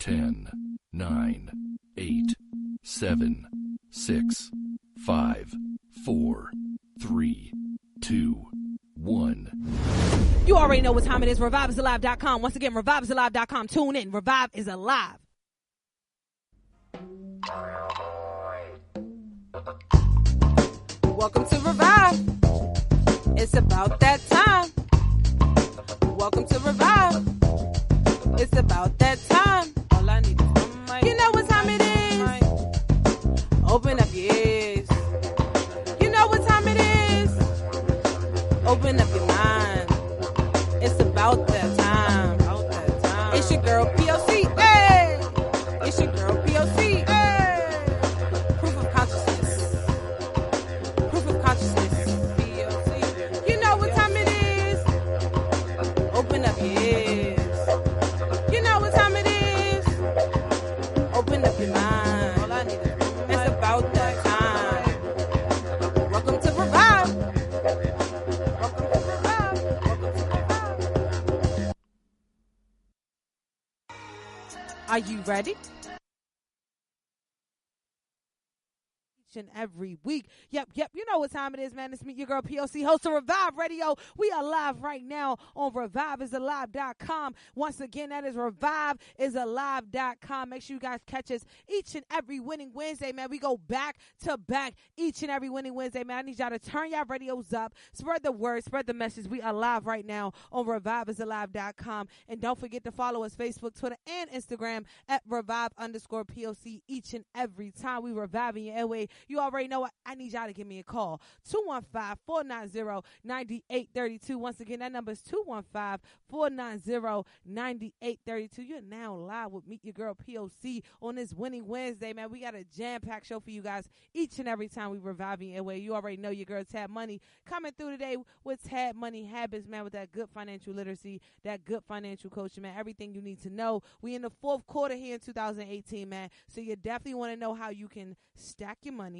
10, 9, 8, 7, 6, 5, 4, 3, 2, 1. You already know what time it is. ReviveIsAlive.com. Once again, ReviveIsAlive.com. Tune in. Revive is alive. Welcome to Revive. It's about that time. Welcome to Revive. It's about that time. All I need is one mic. You know what time it is. Open up your ears. You know what time it is. Open up your mind. It's about that time. It's your girl P.O.C. Hey! It's your girl P.O.C. Hey! Proof of consciousness. Proof of consciousness. P.O.C. You know what time it is. Open up your ears. You know what time it is. Open up your mind. All I need is it's about that time. Welcome to Revive. Welcome to Revive. Welcome to Revive. Are you ready? And every week. Yep. You know what time it is, man. It's me, your girl P.O.C, host of Revive Radio. We are live right now on reviveisalive.com. Once again, that is reviveisalive.com. Make sure you guys catch us each and every winning Wednesday, man. We go back to back each and every winning Wednesday, man. I need y'all to turn y'all radios up, spread the word, spread the message. We are live right now on reviveisalive.com. And don't forget to follow us Facebook, Twitter, and Instagram at revive_POC each and every time we reviving your airway. You already know what I need y'all to give me a call. 215-490-9832. Once again, that number is 215-490-9832. You're now live with Meet Your Girl P.O.C on this winning Wednesday, man. We got a jam-packed show for you guys each and every time we reviving your way. You already know your girl TAB Money coming through today with TAB Money Habits, man, with that good financial literacy, that good financial coaching, man. Everything you need to know. We in the fourth quarter here in 2018, man. So you definitely want to know how you can stack your money,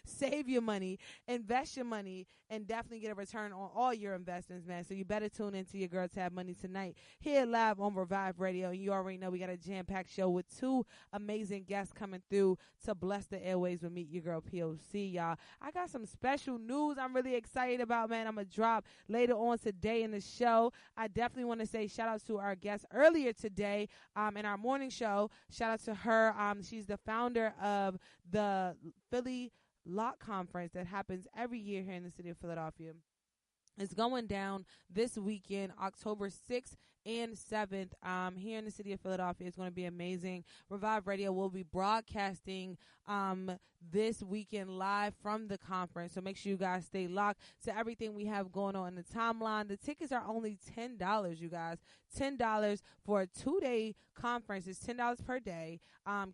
save your money, invest your money, and definitely get a return on all your investments, man. So you better tune into your girl TAB Money tonight here live on Revive Radio. You already know we got a jam-packed show with two amazing guests coming through to bless the airways with Meet Your Girl P.O.C, y'all. I got some special news I'm really excited about, man. I'm going to drop later on today in the show. I definitely want to say shout out to our guest earlier today in our morning show. Shout out to her. She's the founder of the Philly Lock Conference that happens every year here in the city of Philadelphia. It's going down this weekend, October 6th and 7th, here in the city of Philadelphia. It's going to be amazing. Revive Radio will be broadcasting this weekend live from the conference. So make sure you guys stay locked to everything we have going on in the timeline. The tickets are only $10, you guys. $10 for a 2-day conference. It's $10 per day.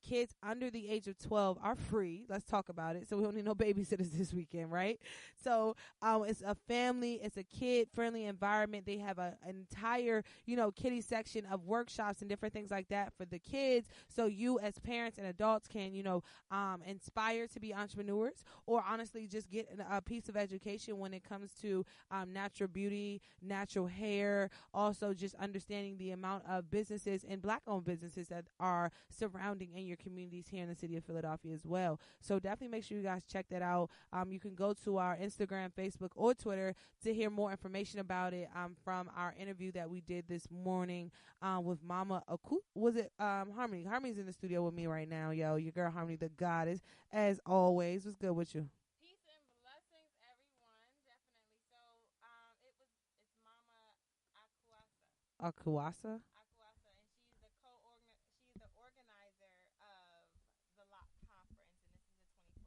Kids under the age of 12 are free. Let's talk about it. So we don't need no babysitters this weekend, right? So it's a family, it's a kid-friendly environment. They have an entire, kiddie section of workshops and different things like that for the kids. So you as parents and adults can, inspire to be entrepreneurs, or honestly just get a piece of education when it comes to natural beauty, natural hair, also just understanding the amount of businesses and Black-owned businesses that are surrounding in your communities here in the city of Philadelphia as well. So definitely make sure you guys check that out. You can go to our Instagram, Facebook, or Twitter to hear more information about it from our interview that we did this morning with Mama Aku. Was it Harmony? Harmony's in the studio with me right now, yo. Your girl Harmony, the goddess, as always. What's good with you? Peace and blessings, everyone. Definitely. So, it's Mama Akuasa? Akuasa, and she's the organizer of the Lock Conference, and this is the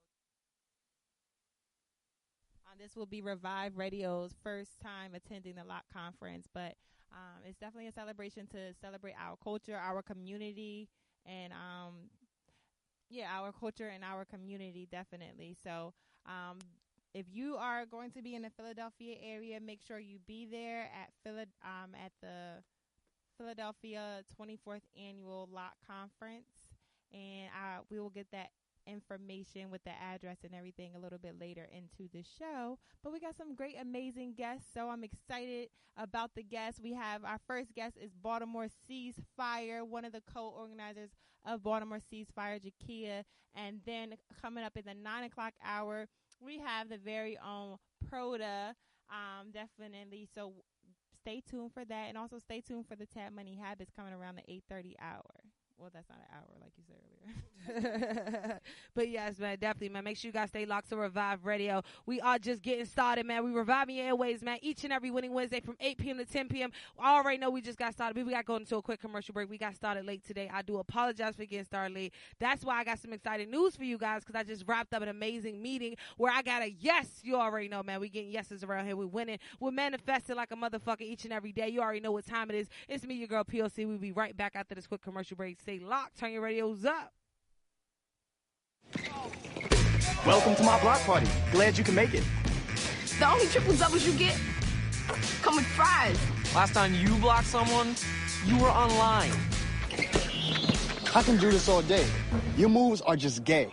24th annual. This will be Revive Radio's first time attending the Lock Conference, but it's definitely a celebration to celebrate our culture, our community, and our culture and our community, definitely. So if you are going to be in the Philadelphia area, make sure you be there at the Philadelphia 24th Annual Lock Conference, and we will get that information with the address and everything a little bit later into the show. But we got some great, amazing guests, so I'm excited about the guests. We have our first guest is Baltimore Ceasefire, one of the co-organizers of Baltimore Ceasefire, Jakia. And then coming up in the 9 o'clock hour, we have the very own Proda, definitely. So stay tuned for that, and also stay tuned for the TAB Money Habits coming around the 8:30 hour. Well, that's not an hour like you said earlier. But yes, man, definitely, man. Make sure you guys stay locked to Revive Radio. We are just getting started, man. We reviving your airways, man, each and every winning Wednesday from 8 p.m. to 10 p.m. I already know we just got started. We got to go into a quick commercial break. We got started late today. I do apologize for getting started late. That's why I got some exciting news for you guys, because I just wrapped up an amazing meeting where I got a yes. You already know, man. We getting yeses around here. We're winning. We're manifesting like a motherfucker each and every day. You already know what time it is. It's me, your girl, P.O.C. We'll be right back after this quick commercial break. Stay locked. Turn your radios up. Welcome to my block party. Glad you can make it. The only triple doubles you get come with fries. Last time you blocked someone, you were online. I can do this all day. Your moves are just gay.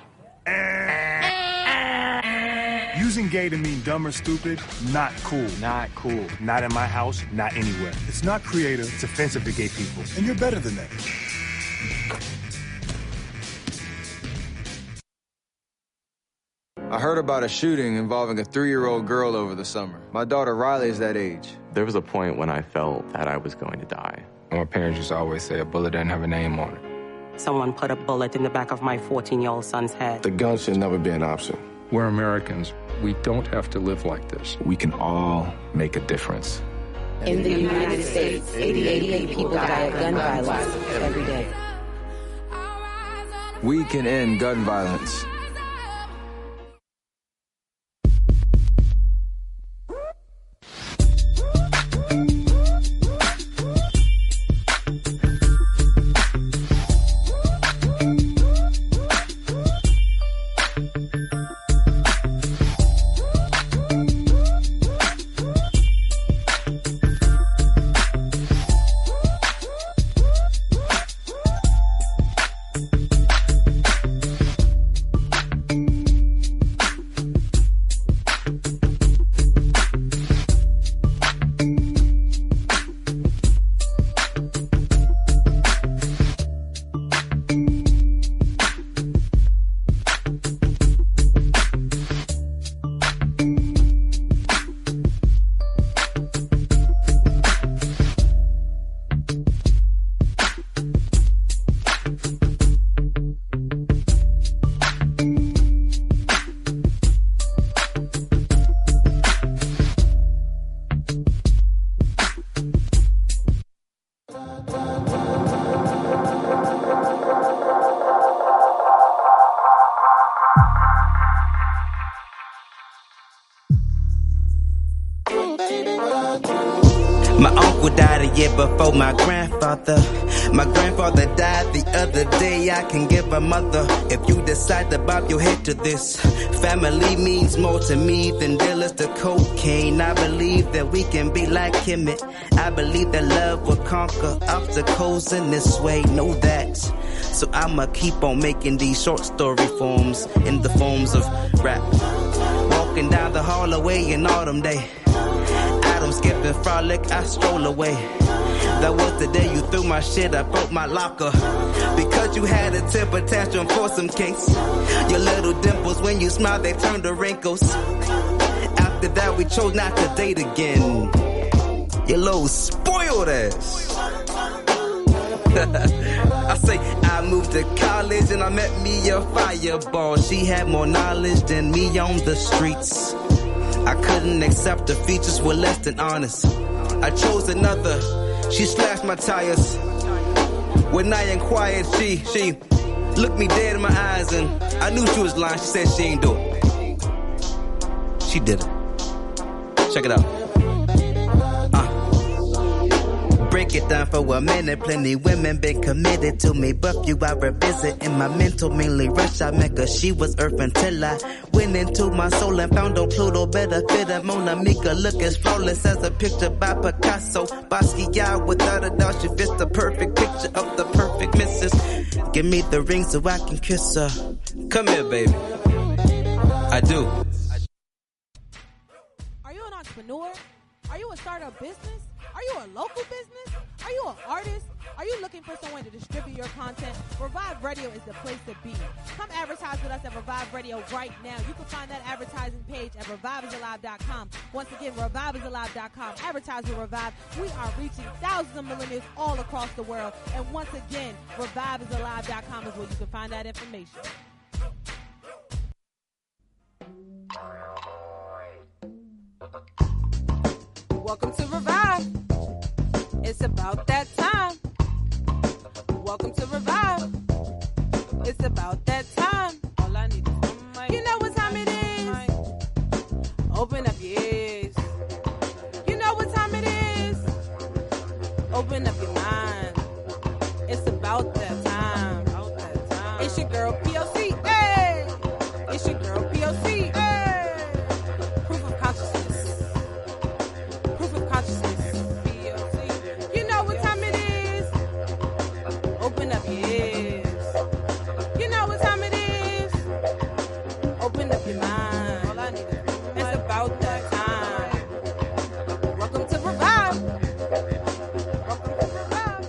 Using gay to mean dumb or stupid, not cool. Not cool. Not in my house, not anywhere. It's not creative, it's offensive to gay people. And you're better than that. I heard about a shooting involving a 3-year-old girl over the summer. My daughter Riley is that age. There was a point when I felt that I was going to die. My parents used to always say a bullet doesn't have a name on it. Someone put a bullet in the back of my 14-year-old son's head. The gun should never be an option. We're Americans. We don't have to live like this. We can all make a difference. In the United States, 88 people die of gun violence every day. We can end gun violence. My uncle died a year before my grandfather. My grandfather died the other day. I can give a mother if you decide to bob your head to this. Family means more to me than dealers to cocaine. I believe that we can be like him. I believe that love will conquer obstacles in this way. Know that. So I'ma keep on making these short story forms in the forms of rap. Walking down the hallway in autumn day. I don't skip and frolic, I stroll away. That was the day you threw my shit, I broke my locker. Because you had a temper tantrum for some kinks. Your little dimples, when you smile, they turn to wrinkles. After that, we chose not to date again. Your little spoiled ass. I say I moved to college and I met me a fireball. She had more knowledge than me on the streets. I couldn't accept the features were less than honest. I chose another. She slashed my tires. When I inquired, she looked me dead in my eyes and I knew she was lying. She said she ain't do it. She did it. Check it out. Break it down for a minute. Plenty women been committed to me, but few I revisit in my mental. Mainly rush I met, cause she was earth until I went into my soul and found on Pluto better fit a Mona Mika. Look as flawless as a picture by Picasso. Basquiat, without a doubt, she fits the perfect picture of the perfect missus. Give me the ring so I can kiss her. Come here, baby. I do. Are you an entrepreneur? Are you a startup business? Are you a local business? Are you an artist? Are you looking for someone to distribute your content? Revive Radio is the place to be. Come advertise with us at Revive Radio right now. You can find that advertising page at reviveisalive.com. Once again, reviveisalive.com. Advertise with Revive. We are reaching thousands of millennials all across the world. And once again, reviveisalive.com is where you can find that information. Welcome to Revive. It's about that time. Welcome to Revive. It's about that time. All I need is one mic. You know what time it is. Open up your ears. You know what time it is. Open up your mind. It's about that time. It's your girl P.O.C. Hey! It's your girl P.O.C. Hey! Proof of consciousness. Proof of consciousness. P.O.C. You know what time it is. Open up your ears. You know what time it is. Open up your mind. All I need is it's about that time. Welcome to Revive. Welcome to Revive.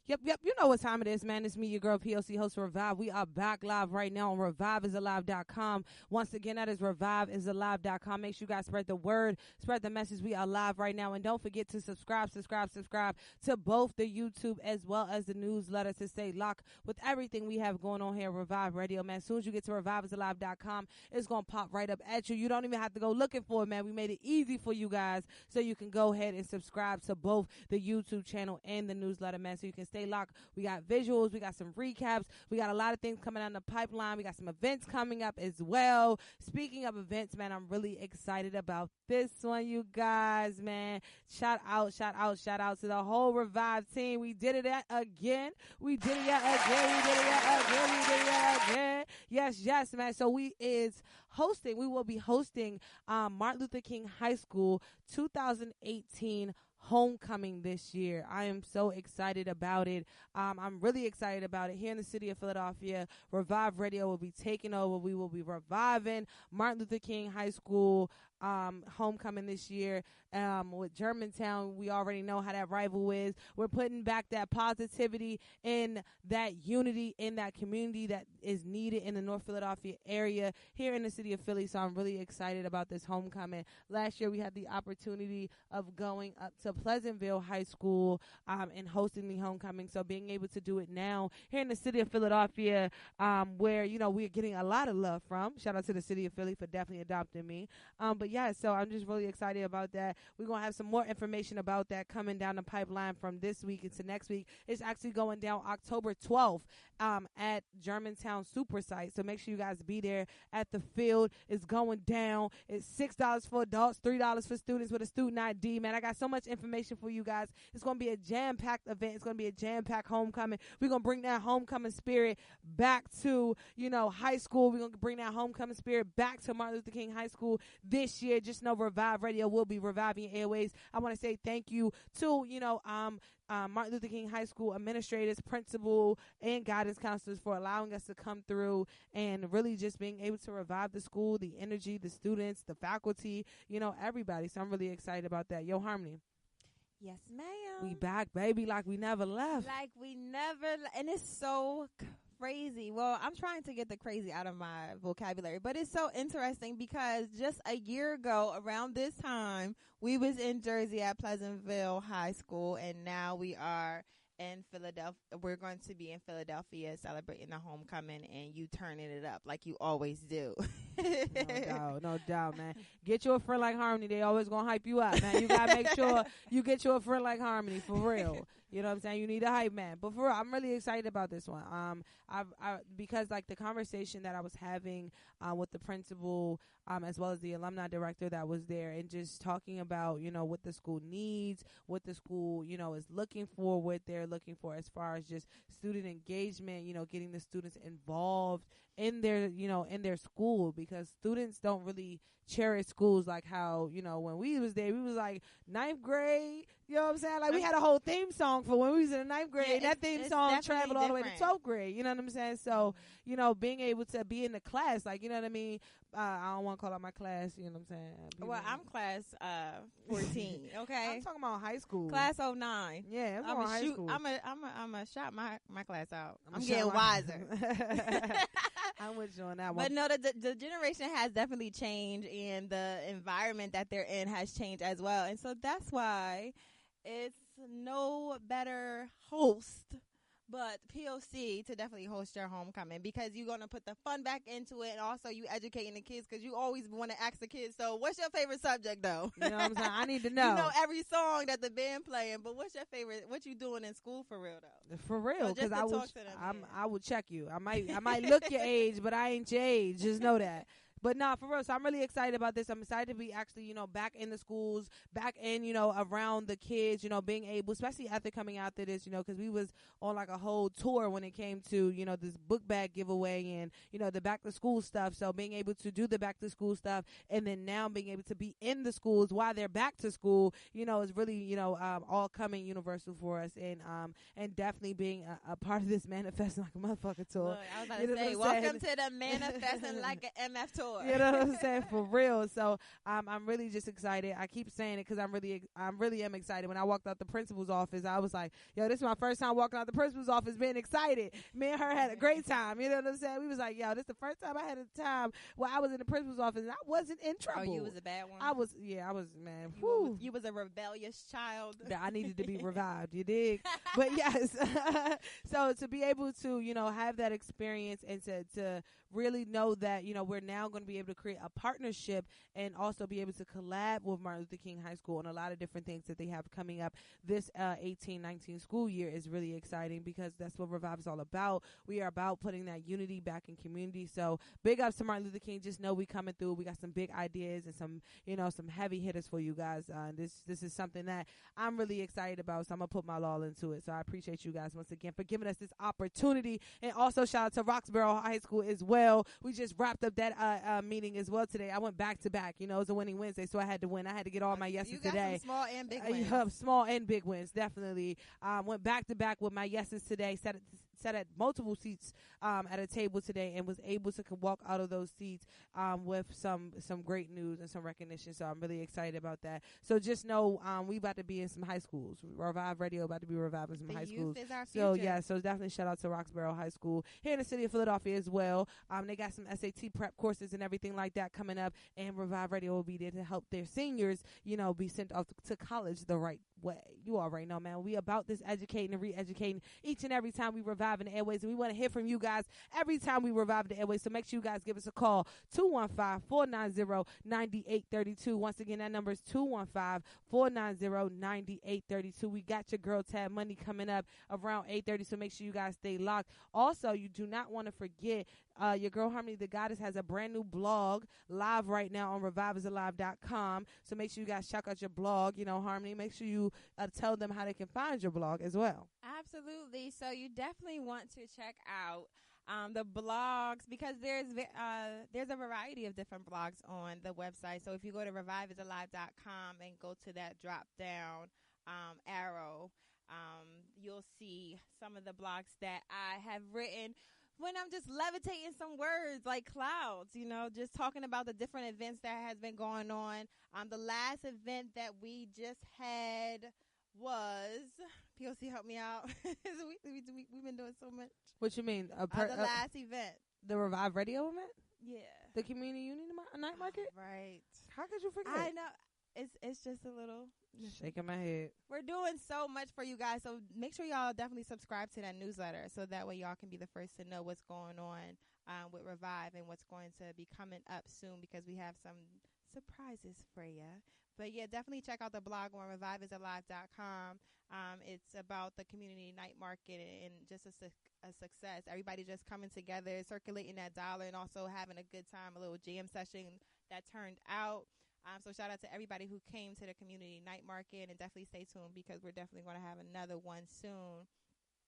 Yep. You know what time it is, man. It's me, your girl, P.O.C, host of Revive. We are back live right now on reviveisalive.com. Once again, that is reviveisalive.com. Make sure you guys spread the word, spread the message. We are live right now. And don't forget to subscribe to both the YouTube as well as the newsletter to stay locked with everything we have going on here at Revive Radio, man. As soon as you get to reviveisalive.com, it's going to pop right up at you. You don't even have to go looking for it, man. We made it easy for you guys so you can go ahead and subscribe to both the YouTube channel and the newsletter, man, so you can stay locked. We got visuals. We got some recaps. We got a lot of things coming down the pipeline. We got some events coming up as well. Speaking of events, man, I'm really excited about this one, you guys, man. Shout out to the whole Revive team. We did it again. We did it again. Yes, man. So we will be hosting Martin Luther King High School 2018 homecoming this year. I am so excited about it. I'm really excited about it. Here in the city of Philadelphia, Revive Radio will be taking over. We will be reviving Martin Luther King High School homecoming this year with Germantown. We already know how that rival is. We're putting back that positivity and that unity in that community that is needed in the North Philadelphia area here in the city of Philly. So I'm really excited about this homecoming. Last year we had the opportunity of going up to Pleasantville High School and hosting the homecoming. So being able to do it now here in the city of Philadelphia, where, you know, we're getting a lot of love from. Shout out to the city of Philly for definitely adopting me. But yeah, so I'm just really excited about that. We're going to have some more information about that coming down the pipeline from this week into next week. It's actually going down October 12th at Germantown Super Site. So make sure you guys be there at the field. It's going down. It's $6 for adults, $3 for students with a student ID, man. I got so much information for you guys. It's going to be a jam-packed event. It's going to be a jam-packed homecoming. We're going to bring that homecoming spirit back to, you know, high school. We're going to bring that homecoming spirit back to Martin Luther King High School this year. Just know Revive Radio will be reviving airways. I want to say thank you to, you know, Martin Luther King High School administrators, principal, and guidance counselors for allowing us to come through and really just being able to revive the school, the energy, the students, the faculty, you know, everybody. So I'm really excited about that. Yo, Harmony. Yes, ma'am. We back, baby, like we never left. And it's so crazy. Well, I'm trying to get the crazy out of my vocabulary, but it's so interesting because just a year ago around this time we was in Jersey at Pleasantville High School, and now we are in Philadelphia. We're going to be in Philadelphia celebrating the homecoming, and you turning it up like you always do. No doubt, man. Get you a friend like Harmony. They always gonna hype you up, man. You gotta make sure you get you a friend like Harmony, for real. You know what I'm saying? You need a hype man. But for real, I'm really excited about this one. Because like the conversation that I was having with the principal, as well as the alumni director that was there, and just talking about, you know, what the school needs, what the school, you know, is looking for, what they're looking for as far as just student engagement, you know, getting the students involved in their, you know, in their school, because students don't really cherish schools like how, you know, when we was there, we was like 9th grade You know what I'm saying? Like, we had a whole theme song for when we was in the 9th grade. Yeah, and that theme song traveled all the way to 12th grade. You know what I'm saying? So, you know, being able to be in the class, like, you know what I mean? I don't want to call out my class. You know what I'm saying? Well, I'm class 14. Okay, I'm talking about high school. Class 09. Yeah, I'm talking high school. I'm a shout my class out. I'm shout getting wiser. I'm with you on that one. But no, the generation has definitely changed, and the environment that they're in has changed as well. And so that's why it's no better host but P.O.C. to definitely host your homecoming, because you're going to put the fun back into it, and also you educating the kids, because you always want to ask the kids, so what's your favorite subject, though? You know what I'm saying? I need to know. You know every song that the band playing, but what's your favorite? What you doing in school for real, though? For real, because so I will check you. I might look your age, but I ain't your age. Just know that. But nah, for real. So I'm really excited about this. I'm excited to be actually, you know, back in the schools, back in, you know, around the kids, you know, being able, especially after coming out to this, you know, because we was on like a whole tour when it came to, you know, this book bag giveaway and, you know, the back to school stuff. So being able to do the back to school stuff, and then now being able to be in the schools while they're back to school, you know, is really, you know, all coming universal for us. And definitely being a part of this Manifesting Like a Motherfucker tour. Look, I was about to say, welcome to the Manifesting Like an MF tour. You know what I'm saying? For real. So I'm really just excited. I keep saying it because I really am excited. When I walked out the principal's office, I was like, yo, this is my first time walking out the principal's office being excited. Me and her had a great time. You know what I'm saying? We was like, yo, this is the first time I had a time where I was in the principal's office and I wasn't in trouble. Oh, you was a bad one? I was, man. You was a rebellious child. That I needed to be revived. You dig? But yes. So to be able to, you know, have that experience and to really know that, you know, we're now going to be able to create a partnership and also be able to collab with Martin Luther King High School on a lot of different things that they have coming up this 18-19 school year is really exciting, because that's what Revive is all about. We are about putting that unity back in community. So big ups to Martin Luther King. Just know we coming through. We got some big ideas and some, you know, some heavy hitters for you guys. This is something that I'm really excited about, so I'm going to put my all into it. So I appreciate you guys once again for giving us this opportunity. And also shout out to Roxborough High School as well. We just wrapped up that meeting as well today. I went back to back. You know, it was a winning Wednesday, so I had to win. I had to get all my yeses today. Some small and big wins. Small and big wins, definitely. Went back to back with my yeses today. Sat at multiple seats at a table today, and was able to walk out of those seats with some great news and some recognition. So I'm really excited about that. So just know we about to be in some high schools. Revive Radio about to be reviving some high schools. Is our so yeah, so definitely shout out to Roxborough High School here in the city of Philadelphia as well. They got some SAT prep courses and everything like that coming up, and Revive Radio will be there to help their seniors, you know, be sent off to college the right way. You already know, man. We about this educating and re-educating each and every time we revive in the airways, and we want to hear from you guys every time we revive the airways. So make sure you guys give us a call, 215-490-9832. Once again, that number is 215-490-9832. We got your girl Tab Money coming up around 8:30, so make sure you guys stay locked. Also, you do not want to forget your girl Harmony the Goddess has a brand new blog live right now on reviveisalive.com. So make sure you guys check out your blog. You know, Harmony, make sure you tell them how they can find your blog as well. Absolutely. So you definitely want to check out the blogs, because there's a variety of different blogs on the website. So if you go to reviveisalive.com and go to that drop down arrow, you'll see some of the blogs that I have written when I'm just levitating some words like clouds, you know, just talking about the different events that has been going on. The last event that we just had was, P.O.C. help me out. We've been doing so much. What you mean? The last event. The Revive Radio event? Yeah. The Community Union Night Market? Right. How could you forget? I know. It's just a little. Shaking my head. We're doing so much for you guys, so make sure y'all definitely subscribe to that newsletter, so that way y'all can be the first to know what's going on with Revive and what's going to be coming up soon, because we have some surprises for you. But yeah, definitely check out the blog on reviveisalive.com. It's about the community night market and just a success. Everybody just coming together, circulating that dollar, and also having a good time, a little jam session that turned out. So shout out to everybody who came to the community night market, and definitely stay tuned, because we're definitely going to have another one soon.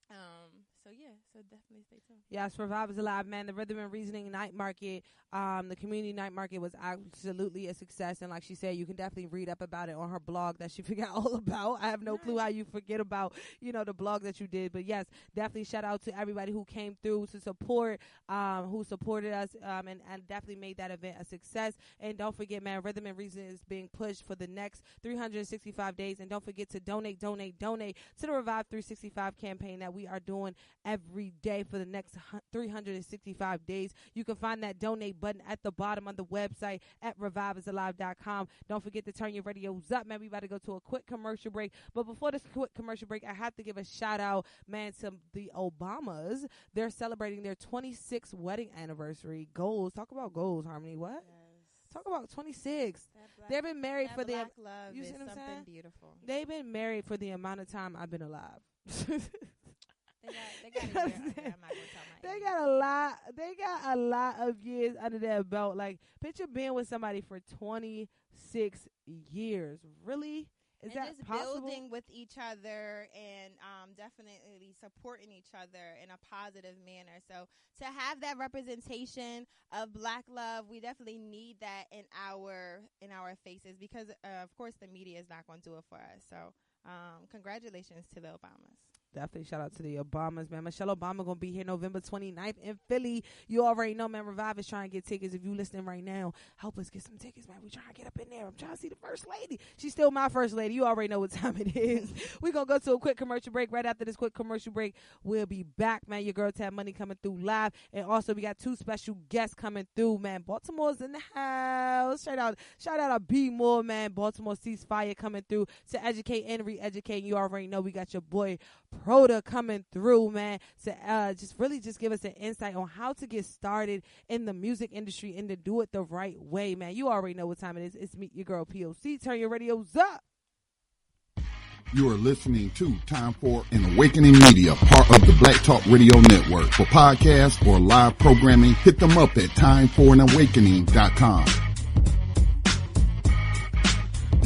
So yeah, so definitely stay tuned. Yes, Revive is alive, man. The Rhythm and Reasoning night market, the community night market was absolutely a success. And like she said, you can definitely read up about it on her blog that she forgot all about. I have no clue how you forget about, the blog that you did. But yes, definitely shout out to everybody who came through to support, who supported us, and definitely made that event a success. And don't forget, man, Rhythm and Reasoning is being pushed for the next 365 days. And don't forget to donate to the Revive 365 campaign that we are doing every day for the next 365 days. You can find that donate button at the bottom of the website at reviveisalive.com. Don't forget to turn your radios up, man. We about to go to a quick commercial break. But before this quick commercial break, I have to give a shout out, man, to the Obamas. They're celebrating their 26th wedding anniversary. Goals. Talk about goals, Harmony. What? Yes. Talk about 26. They've been married for black love. You is see what I'm something saying? Beautiful. They've been married for the amount of time I've been alive. They got a year. Okay, I'm not gonna tell my age. They got a lot of years under their belt. Like, picture being with somebody for 26 years. Really? Is that just possible? Building with each other and definitely supporting each other in a positive manner. So to have that representation of black love, we definitely need that in our faces because of course the media is not going to do it for us. So congratulations to the Obamas. Definitely shout out to the Obamas, man. Michelle Obama going to be here November 29th in Philly. You already know, man. Revive is trying to get tickets. If you listening right now, help us get some tickets, man. We trying to get up in there. I'm trying to see the first lady. She's still my first lady. You already know what time it is. We're going to go to a quick commercial break. Right after this quick commercial break, we'll be back, man. Your girl TAB M0NEY coming through live. And also, we got two special guests coming through, man. Baltimore's in the house. Shout out to B More, man. Baltimore Ceasefire coming through to educate and re-educate. You already know we got your boy Proda coming through, man, to just give us an insight on how to get started in the music industry and to do it the right way, man. You already know what time it is. It's Meet Your Girl P.O.C. Turn your radios up. You are listening to Time for an Awakening Media, part of the Black Talk Radio Network. For podcasts or live programming, hit them up at timeforanawakening.com.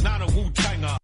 Not a Wu-Tanger.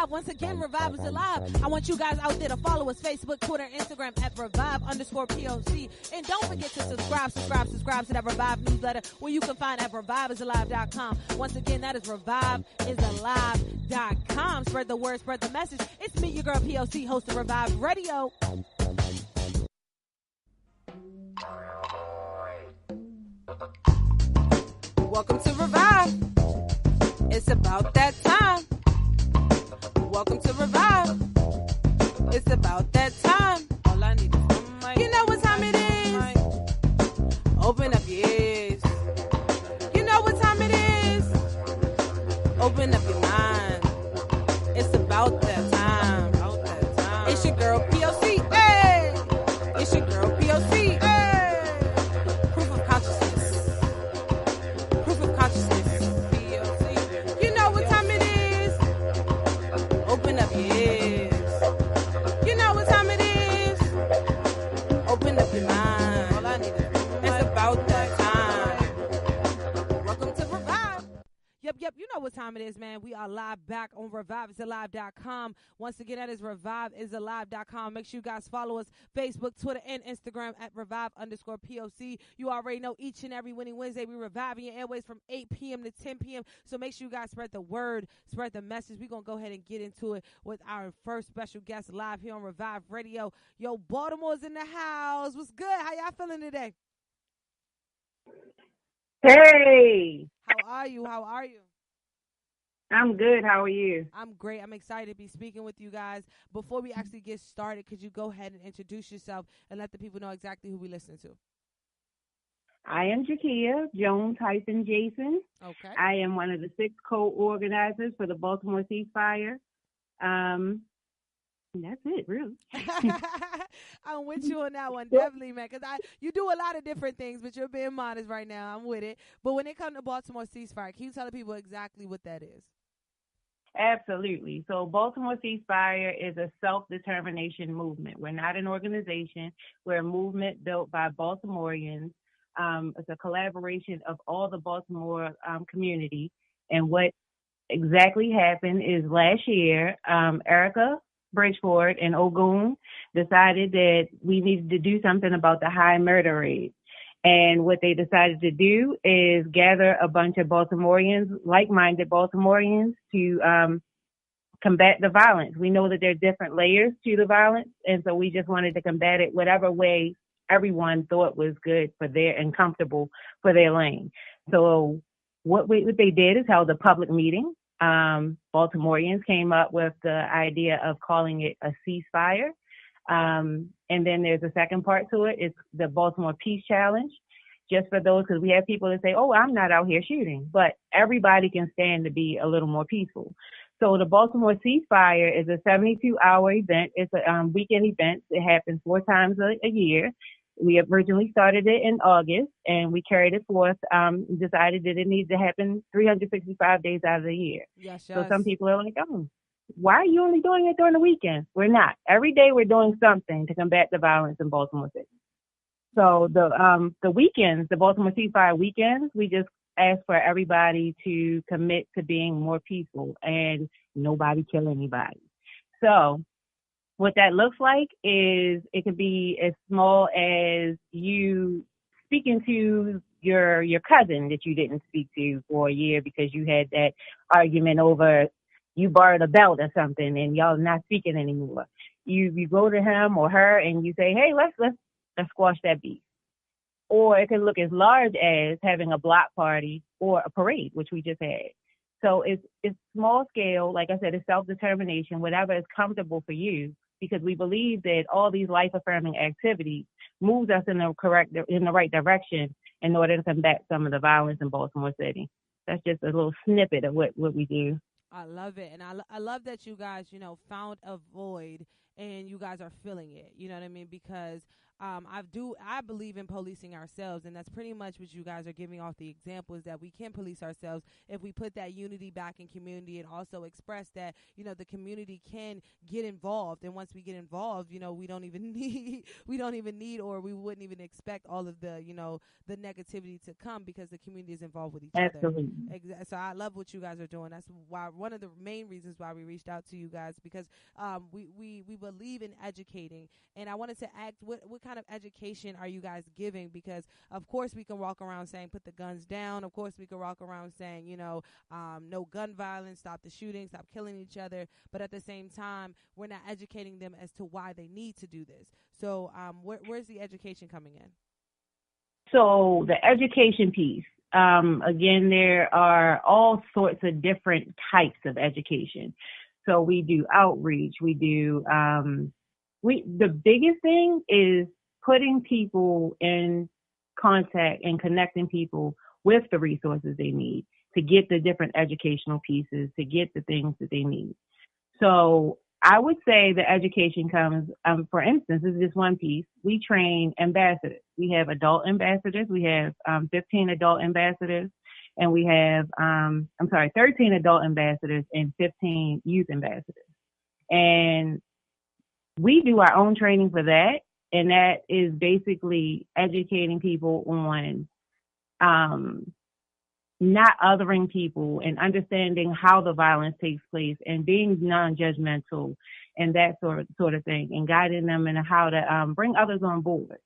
Once again, Revive is alive. I want you guys out there to follow us, Facebook, Twitter, Instagram at Revive_POC. And don't forget to subscribe to that Revive newsletter where you can find at reviveisalive.com. Once again, that is reviveisalive.com. Spread the word, spread the message. It's me, your girl P.O.C., host of Revive Radio. Welcome to Revive. It's about that time. Welcome to Revive. It's about that time. All I need is one mic. You know what time it is. Open up your ears. You know what time it is. Open up your mind. It's about that time. It's your girl P.O.C. Hey! It's your girl P.O.C. Hey! Proof of consciousness. Proof of consciousness. P.O.C. You know what time it is. Open up your ears. You know what time it is. Open up your mind. All I need is it's about that time. Welcome to Revive. Yep. You know what what time it is, man. We are live back on reviveisalive.com. Once again, that is reviveisalive.com. Make sure you guys follow us Facebook, Twitter, and Instagram at revive_POC. You already know each and every winning Wednesday we reviving your airways from 8 p.m. to 10 p.m. So make sure you guys spread the word, spread the message. We're going to go ahead and get into it with our first special guest live here on Revive Radio. Yo, Baltimore's in the house. What's good? How y'all feeling today? Hey. How are you? How are you? I'm good. How are you? I'm great. I'm excited to be speaking with you guys. Before we actually get started, could you go ahead and introduce yourself and let the people know exactly who we listen to? I am Jakia Jones-Jason. Okay. I am one of the 6 co-organizers for the Baltimore Ceasefire. That's it, really. I'm with you on that one, definitely, man, because you do a lot of different things, but you're being modest right now. I'm with it. But when it comes to Baltimore Ceasefire, can you tell the people exactly what that is? Absolutely. So Baltimore Ceasefire is a self-determination movement. We're not an organization. We're a movement built by Baltimoreans. It's a collaboration of all the Baltimore community. And what exactly happened is last year, Erica Bridgeport and Ogun decided that we needed to do something about the high murder rate. And what they decided to do is gather a bunch of Baltimoreans, like-minded Baltimoreans, to combat the violence. We know that there are different layers to the violence, and so we just wanted to combat it whatever way everyone thought was good for their and comfortable for their lane. So what they did is held a public meeting. Baltimoreans came up with the idea of calling it a ceasefire. And then there's a second part to it. It's the Baltimore Peace Challenge. Just for those, because we have people that say, oh, I'm not out here shooting, but everybody can stand to be a little more peaceful. So the Baltimore Ceasefire is a 72-hour event. It's a weekend event. It happens 4 times a year. We originally started it in August, and we carried it forth, decided that it needs to happen 365 days out of the year. Yes. So some people are like, oh, why are you only doing it during the weekends? We're not. Every day we're doing something to combat the violence in Baltimore City. So the weekends, the Baltimore Ceasefire weekends, we just ask for everybody to commit to being more peaceful and nobody kill anybody. So what that looks like is it could be as small as you speaking to your cousin that you didn't speak to for a year because you had that argument over you borrowed a belt or something and y'all not speaking anymore. You go to him or her and you say, hey, let's squash that beef. Or it can look as large as having a block party or a parade, which we just had. So it's small scale. Like I said, it's self-determination, whatever is comfortable for you, because we believe that all these life-affirming activities moves us in the right direction in order to combat some of the violence in Baltimore City. That's just a little snippet of what we do. I love it. And I love that you guys, found a void and you guys are filling it. You know what I mean? Because I believe in policing ourselves, and that's pretty much what you guys are giving off the examples that we can police ourselves if we put that unity back in community and also express that, the community can get involved. And once we get involved, we don't even need or we wouldn't even expect all of the, the negativity to come because the community is involved with each Absolutely. other. So I love what you guys are doing. That's why one of the main reasons why we reached out to you guys, because we believe in educating. And I wanted to ask, what kind of education are you guys giving? Because of course we can walk around saying put the guns down. Of course we can walk around saying no gun violence, stop the shooting, stop killing each other. But at the same time, we're not educating them as to why they need to do this. So where's the education coming in? So the education piece. Again, there are all sorts of different types of education. So we do outreach. We do. The biggest thing is putting people in contact and connecting people with the resources they need to get the different educational pieces, to get the things that they need. So I would say the education comes, for instance, this is just one piece. We train ambassadors. We have adult ambassadors. We have 15 adult ambassadors, and we have, 13 adult ambassadors and 15 youth ambassadors. And we do our own training for that, and that is basically educating people on not othering people and understanding how the violence takes place and being non-judgmental and that sort of thing, and guiding them in how to bring others on board.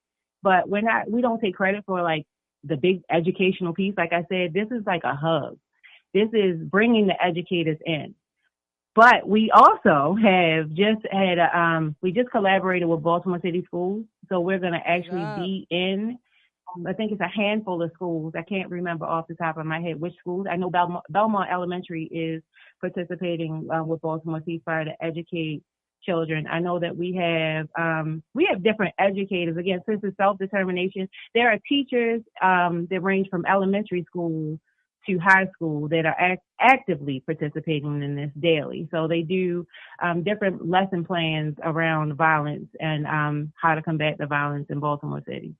But we don't take credit for like the big educational piece. Like I said, this is like a hub. This is bringing the educators in. But we also have we just collaborated with Baltimore City Schools. So we're going to actually be in, I think it's a handful of schools. I can't remember off the top of my head which schools. I know Belmont Elementary is participating with Baltimore Ceasefire to educate children. I know that we have different educators. Again, since it's self-determination, there are teachers that range from elementary school to high school that are actively participating in this daily. So they do different lesson plans around violence and how to combat the violence in Baltimore City.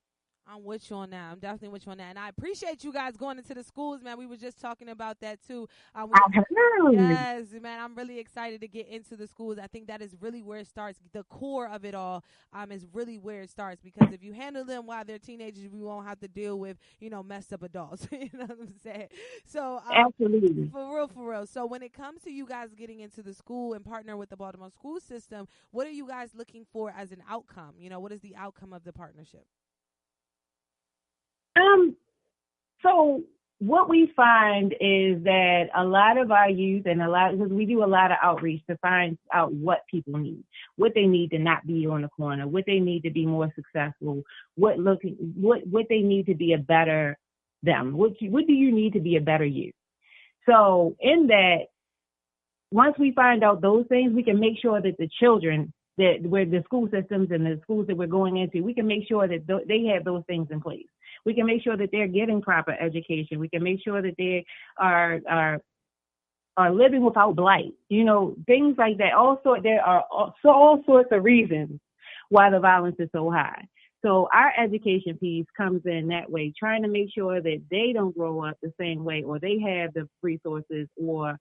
I'm with you on that. I'm definitely with you on that. And I appreciate you guys going into the schools, man. We were just talking about that, too. Yes, man. I'm really excited to get into the schools. I think that is really where it starts. The core of it all is really where it starts. Because if you handle them while they're teenagers, we won't have to deal with, messed up adults. You know what I'm saying? So, absolutely. For real. So when it comes to you guys getting into the school and partner with the Baltimore school system, what are you guys looking for as an outcome? What is the outcome of the partnership? So what we find is that a lot of our youth because we do a lot of outreach to find out what people need, what they need to not be on the corner, what they need to be more successful, what they need to be a better them. What do you need to be a better you? So in that, once we find out those things, we can make sure that the children where the school systems and the schools that we're going into, we can make sure that they have those things in place. We can make sure that they're getting proper education. We can make sure that they are living without blight. Things like that. There are all sorts of reasons why the violence is so high. So our education piece comes in that way, trying to make sure that they don't grow up the same way, or they have the resources, or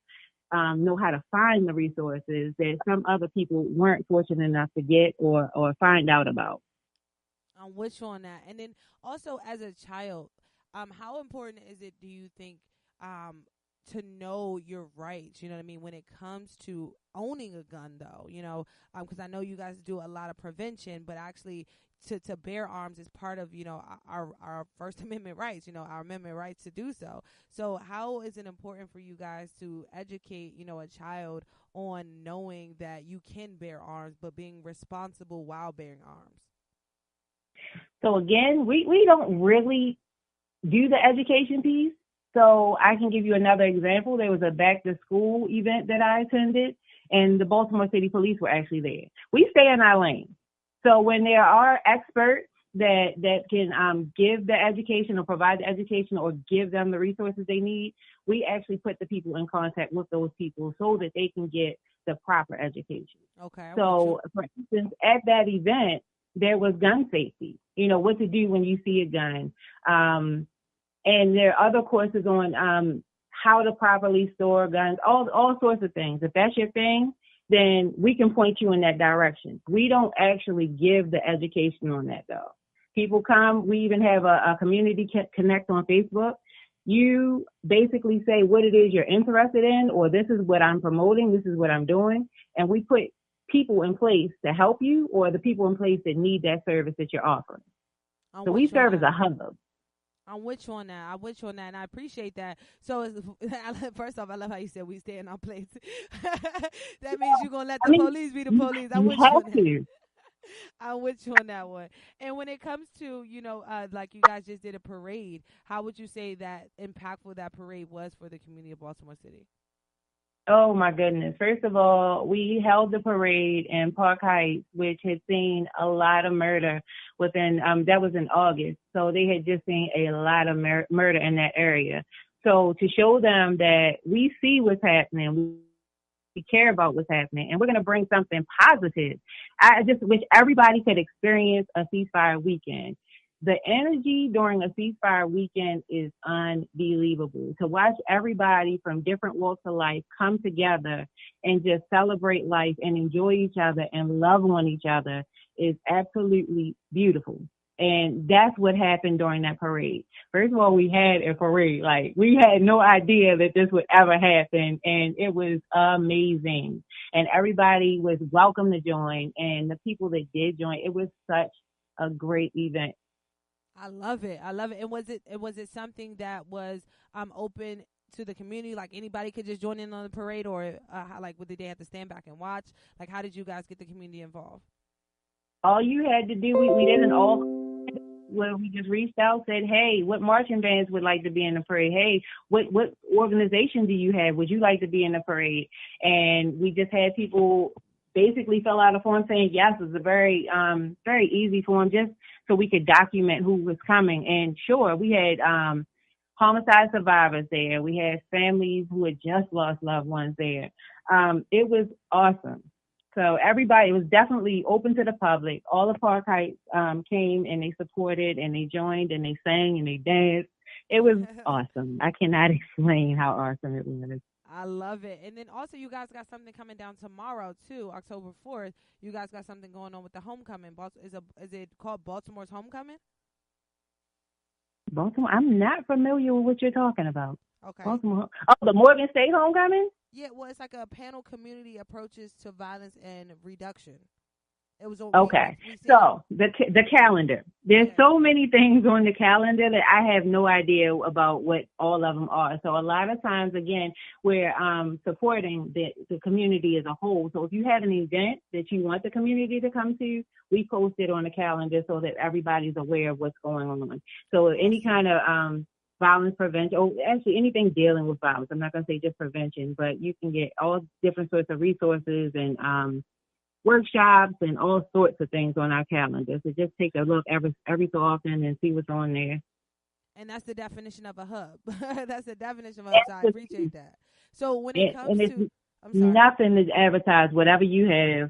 know how to find the resources that some other people weren't fortunate enough to get or find out about. I'm with you on that. And then also as a child, how important is it, do you think, to know your rights, you know what I mean, when it comes to owning a gun, though, because I know you guys do a lot of prevention, but actually to bear arms is part of, our First Amendment rights, our amendment rights to do so. So how is it important for you guys to educate, a child on knowing that you can bear arms, but being responsible while bearing arms? So again, we don't really do the education piece. So I can give you another example. There was a back to school event that I attended, and the Baltimore City Police were actually there. We stay in our lane. So when there are experts that can give the education or provide the education or give them the resources they need, we actually put the people in contact with those people so that they can get the proper education. Okay. So, for instance, at that event, there was gun safety, what to do when you see a gun. And there are other courses on how to properly store guns, all sorts of things. If that's your thing, then we can point you in that direction. We don't actually give the education on that, though. People come. We even have a community connect on Facebook. You basically say what it is you're interested in, or this is what I'm promoting, this is what I'm doing, and we put people in place to help you, or the people in place that need that service that you're offering. So we serve as a hub. I'm with you on that. And I appreciate that. So, first off, I love how you said we stay in our place. That means you're going to let the police be the police. I'm with you on that. I'm with you on that one. And when it comes to, like you guys just did a parade, how would you say that impactful that parade was for the community of Baltimore City? Oh, my goodness. First of all, we held the parade in Park Heights, which had seen a lot of murder within, that was in August. So they had just seen a lot of murder in that area. So to show them that we see what's happening, we care about what's happening, and we're going to bring something positive. I just wish everybody could experience a ceasefire weekend. The energy during a ceasefire weekend is unbelievable. To watch everybody from different walks of life come together and just celebrate life and enjoy each other and love on each other is absolutely beautiful. And that's what happened during that parade. First of all, we had a parade. Like, we had no idea that this would ever happen. And it was amazing. And everybody was welcome to join. And the people that did join, it was such a great event. I love it. I love it. And was it something that was open to the community? Like, anybody could just join in on the parade, or like, did they have to stand back and watch? Like, how did you guys get the community involved? All you had to do, we did an all where we just reached out, said, hey, what marching bands would like to be in the parade? Hey, what organization do you have? Would you like to be in the parade? And we just had people basically fill out a form saying yes. It was a very easy form, just so we could document who was coming. And sure, we had homicide survivors there. We had families who had just lost loved ones there. It was awesome. So everybody, it was definitely open to the public. All the Parkites came and they supported and they joined and they sang and they danced. It was awesome. I cannot explain how awesome it was. I love it. And then also, you guys got something coming down tomorrow too, October 4th. You guys got something going on with the homecoming. Is it called Baltimore's Homecoming? Baltimore? I'm not familiar with what you're talking about. Okay. Baltimore. Oh, the Morgan State Homecoming? Yeah, well, it's like a panel community approaches to violence and reduction. It was okay. So the calendar. There's so many things on the calendar that I have no idea about what all of them are. So a lot of times, again, we're supporting the community as a whole. So if you have an event that you want the community to come to, we post it on the calendar so that everybody's aware of what's going on. So any kind of violence prevention, or actually anything dealing with violence. I'm not going to say just prevention, but you can get all different sorts of resources and workshops and all sorts of things on our calendar. So just take a look every so often and see what's on there. And that's the definition of a hub. That's the definition of a hub. So I appreciate that. So when it comes to, nothing is advertised, whatever you have.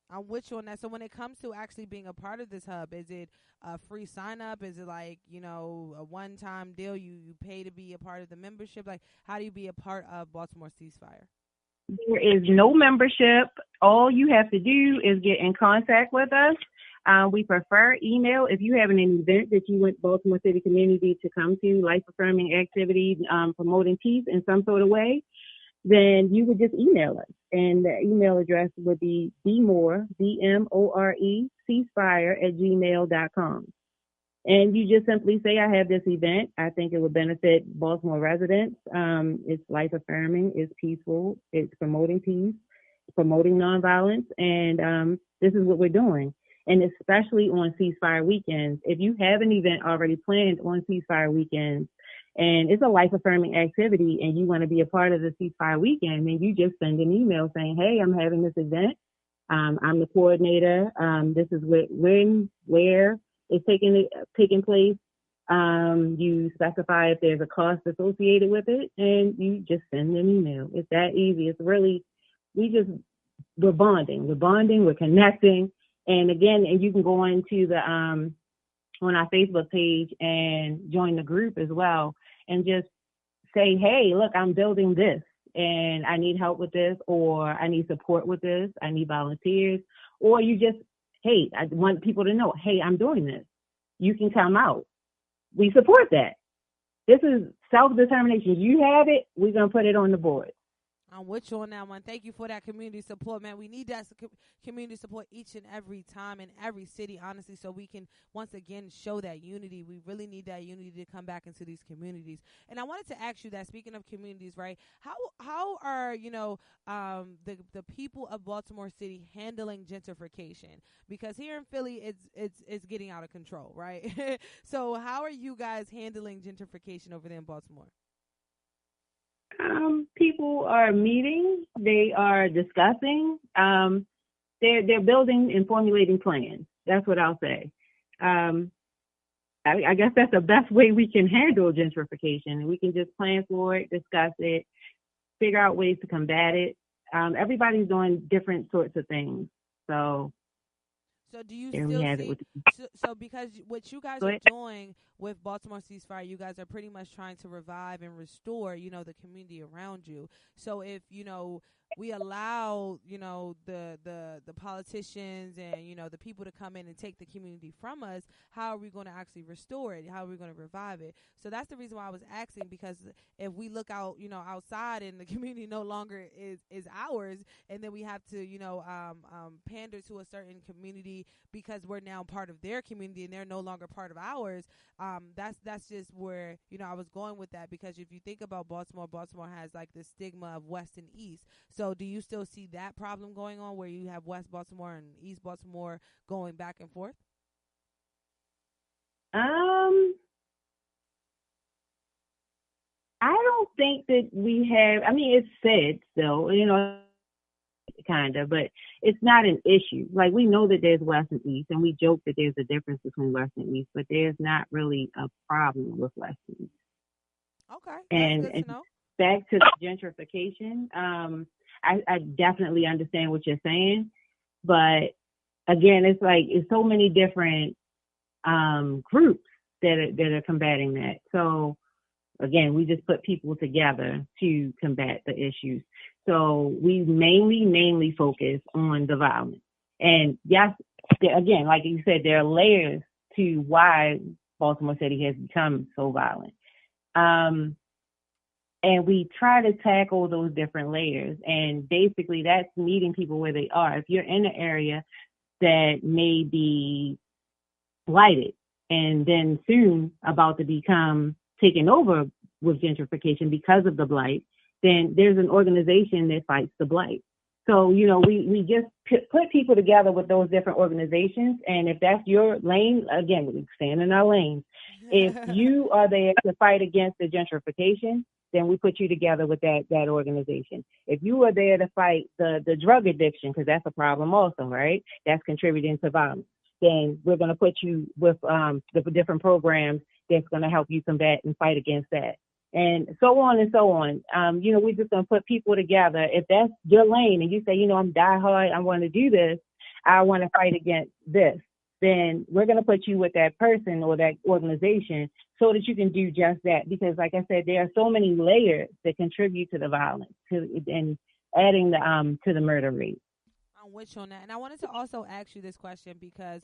I'm with you on that. So when it comes to actually being a part of this hub, is it a free sign up? Is it like, a one-time deal? You pay to be a part of the membership? Like, how do you be a part of Baltimore Ceasefire? There is no membership. All you have to do is get in contact with us. We prefer email. If you have an event that you want Baltimore City community to come to, life-affirming activity, promoting peace in some sort of way, then you would just email us. And the email address would be bmore, BMORE, ceasefire@gmail.com. And you just simply say, I have this event. I think it would benefit Baltimore residents. It's life-affirming, it's peaceful, it's promoting peace, promoting nonviolence, and this is what we're doing. And especially on ceasefire weekends, if you have an event already planned on ceasefire weekends, and it's a life-affirming activity, and you want to be a part of the ceasefire weekend, then you just send an email saying, hey, I'm having this event. I'm the coordinator. This is when, where it's taking place. You specify if there's a cost associated with it, and you just send an email. It's that easy. It's really, we're bonding. We're connecting. And again, and you can go into the, on our Facebook page and join the group as well, and just say, hey, look, I'm building this and I need help with this, or I need support with this, I need volunteers, or you just, hey, I want people to know, hey, I'm doing this. You can come out. We support that. This is self-determination. You have it, we're going to put it on the board. I'm with you on that one. Thank you for that community support, man. We need that community support each and every time in every city, honestly, so we can once again show that unity. We really need that unity to come back into these communities. And I wanted to ask you that, speaking of communities, right? How are the people of Baltimore City handling gentrification? Because here in Philly, it's getting out of control, right? So how are you guys handling gentrification over there in Baltimore? People are meeting, they are discussing, they're building and formulating plans. That's what I'll say. I guess that's the best way we can handle gentrification. We can just plan for it, discuss it, figure out ways to combat it. Everybody's doing different sorts of things. So So do you there we still have it see? with So because what you guys Go are ahead. doing with Baltimore Ceasefire, you guys are pretty much trying to revive and restore, the community around you. So if we allow the politicians and the people to come in and take the community from us, how are we going to actually restore it? How are we going to revive it? So that's the reason why I was asking, because if we look out outside and the community no longer is ours, and then we have to pander to a certain community because we're now part of their community and they're no longer part of ours. That's just where I was going with that, because if you think about Baltimore has like the stigma of West and East. So do you still see that problem going on where you have West Baltimore and East Baltimore going back and forth? I don't think that we have. I mean, it's said still, kind of, but it's not an issue. Like, we know that there's West and East, and we joke that there's a difference between West and East, but there's not really a problem with West and East. Okay, and that's good to know. Back to the gentrification, I definitely understand what you're saying, but again, it's like it's so many different groups that are combating that. So again, we just put people together to combat the issues. So we mainly focus on the violence. And yes, again, like you said, there are layers to why Baltimore City has become so violent. And we try to tackle those different layers. And basically that's meeting people where they are. If you're in an area that may be blighted and then soon about to become taken over with gentrification because of the blight, then there's an organization that fights the blight. So, we just put people together with those different organizations. And if that's your lane, again, we stand in our lanes. If you are there to fight against the gentrification, then we put you together with that organization. If you are there to fight the drug addiction, because that's a problem also, right? That's contributing to violence. Then we're going to put you with the different programs that's going to help you combat and fight against that. And so on and so on. We're just going to put people together. If that's your lane and you say, I'm diehard, I want to do this, I want to fight against this, then we're going to put you with that person or that organization so that you can do just that. Because like I said, there are so many layers that contribute to the violence and adding to the murder rate. I'm with you on that. And I wanted to also ask you this question because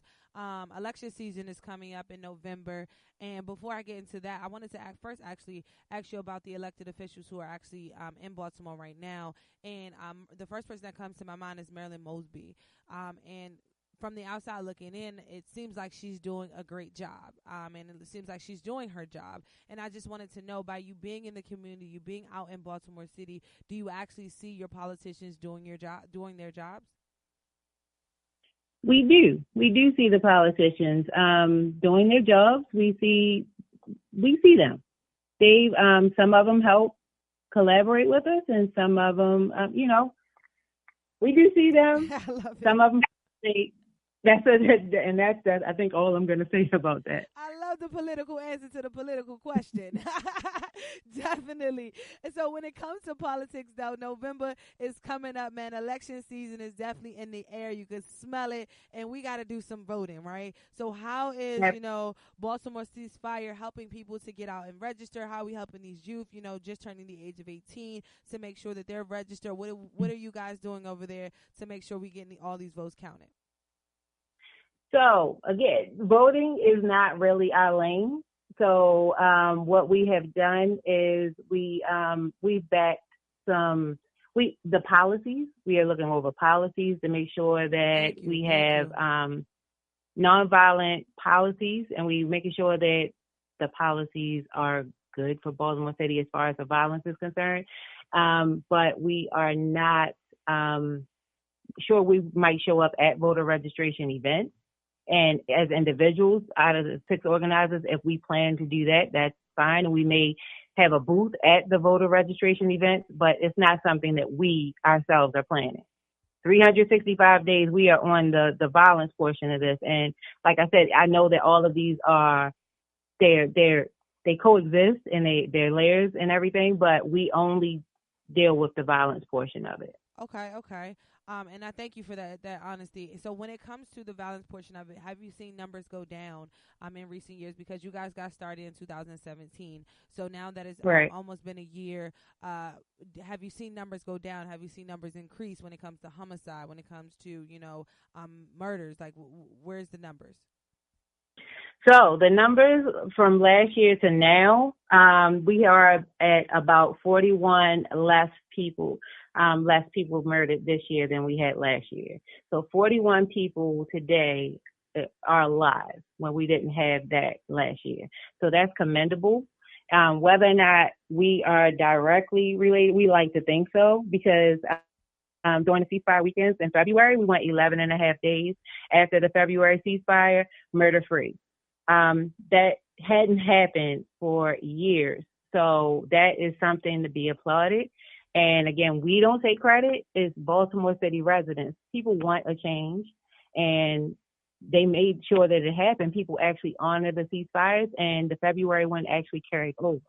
election season is coming up in November. And before I get into that, I wanted to ask you about the elected officials who are actually in Baltimore right now. And the first person that comes to my mind is Marilyn Mosby. And from the outside looking in, it seems like she's doing a great job. And it seems like she's doing her job. And I just wanted to know, by you being in the community, you being out in Baltimore City, do you actually see your politicians doing their jobs? We do see the politicians doing their jobs. We see them. They some of them help collaborate with us, and some of them, we do see them. I love it. Some of them, that's I think all I'm going to say about that. I love the political answer to the political question. Definitely. And so when it comes to politics, though, November is coming up, man. Election season is definitely in the air. You can smell it, and we got to do some voting, right? So how is, Baltimore Ceasefire helping people to get out and register? How are we helping these youth, just turning the age of 18 to make sure that they're registered? What are you guys doing over there to make sure we get all these votes counted? So again, voting is not really our lane. So what we have done is we've backed the policies. We are looking over policies to make sure that we have nonviolent policies, and we making sure that the policies are good for Baltimore City as far as the violence is concerned. But we are not sure we might show up at voter registration events. And as individuals, out of the 6 organizers, if we plan to do that, that's fine. And we may have a booth at the voter registration events, but it's not something that we ourselves are planning. 365 days, we are on the violence portion of this. And like I said, I know that all of these they coexist and they're layers and everything, but we only deal with the violence portion of it. Okay. And I thank you for that honesty. So when it comes to the violence portion of it, have you seen numbers go down in recent years? Because you guys got started in 2017. So now that it's Right. almost been a year, have you seen numbers go down? Have you seen numbers increase when it comes to homicide, when it comes to, murders? Like, where's the numbers? So the numbers from last year to now, we are at about 41 less people murdered this year than we had last year. So 41 people today are alive when we didn't have that last year. So that's commendable. Whether or not we are directly related, we like to think so, because during the ceasefire weekends in February, we went 11 and a half days after the February ceasefire murder-free. That hadn't happened for years. So that is something to be applauded. And again, we don't take credit. It's Baltimore City residents. People want a change, and they made sure that it happened. People actually honored the ceasefires, and the February one actually carried over.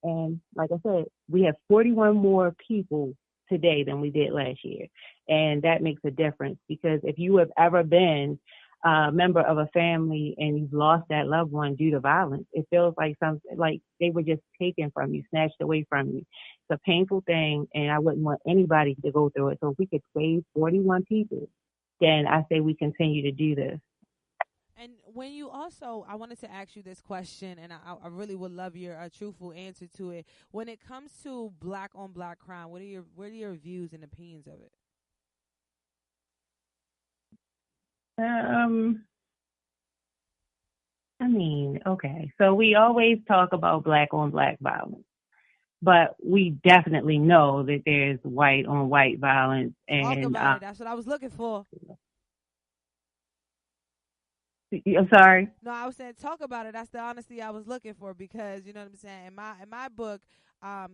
And like I said, we have 41 more people today than we did last year. And that makes a difference, because if you have ever been a member of a family and you've lost that loved one due to violence, it feels like something like they were just taken from you, snatched away from you. It's a painful thing, and I wouldn't want anybody to go through it. So if we could save 41 people, then I say we continue to do this. And when you also, I wanted to ask you this question, and I really would love your truthful answer to it. When it comes to black on black crime, what are your views and opinions of it? Okay. So we always talk about black on black violence, but we definitely know that there's white on white violence. Talk And about it. That's what I was looking for. I'm sorry. No, I was saying talk about it. That's the honesty I was looking for, because you know what I'm saying. In my book,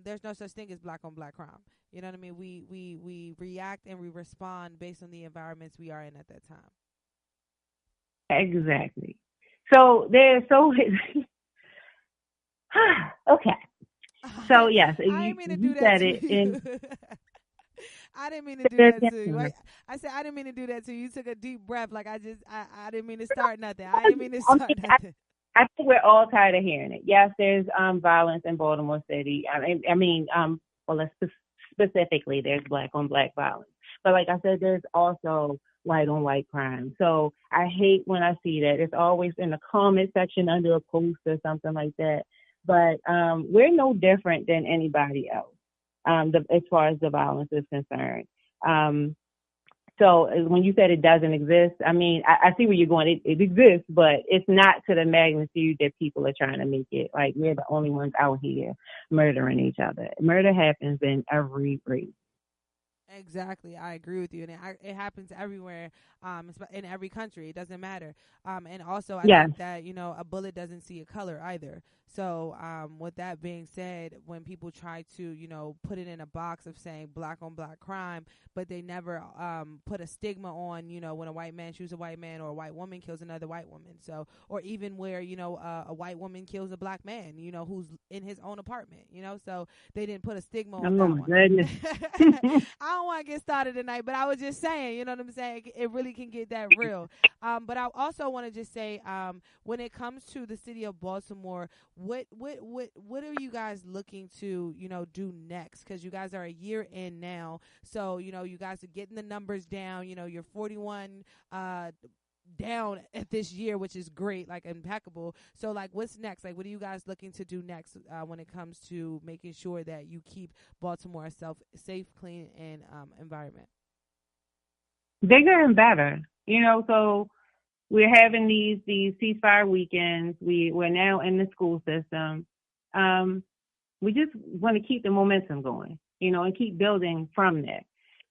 there's no such thing as black on black crime. You know what I mean? We react and we respond based on the environments we are in at that time. Exactly. So there's okay. So yes, you said it. I didn't mean to do that to you. I said I didn't mean to do that to you. You took a deep breath, like I didn't mean to start nothing. I didn't mean to start nothing. I think we're all tired of hearing it. Yes, there's violence in Baltimore City. Specifically, there's black on black violence. But like I said, there's also white on white crime. So I hate when I see that. It's always in the comment section under a post or something like that. But we're no different than anybody else as far as the violence is concerned. So when you said it doesn't exist, I mean, I see where you're going. It exists, but it's not to the magnitude that people are trying to make it. Like, we're the only ones out here murdering each other. Murder happens in every race. Exactly, I agree with you, and it happens everywhere, in every country. It doesn't matter, and also I think that a bullet doesn't see a color either. So, with that being said, when people try to put it in a box of saying black on black crime, but they never put a stigma on when a white man shoots a white man or a white woman kills another white woman. So, or even where a white woman kills a black man, who's in his own apartment. So they didn't put a stigma on that one. Goodness. I don't want to get started tonight, but I was just saying, you know what I'm saying? It really can get that real. But I also want to just say, when it comes to the city of Baltimore, what are you guys looking to, do next? Because you guys are a year in now. So, you guys are getting the numbers down. You're 41 down at this year, which is great, like impeccable. So like, what's next? Like, what are you guys looking to do next when it comes to making sure that you keep Baltimore a safe, clean, and environment? Bigger and better, so we're having these ceasefire weekends. We're now in the school system. We just want to keep the momentum going, and keep building from that.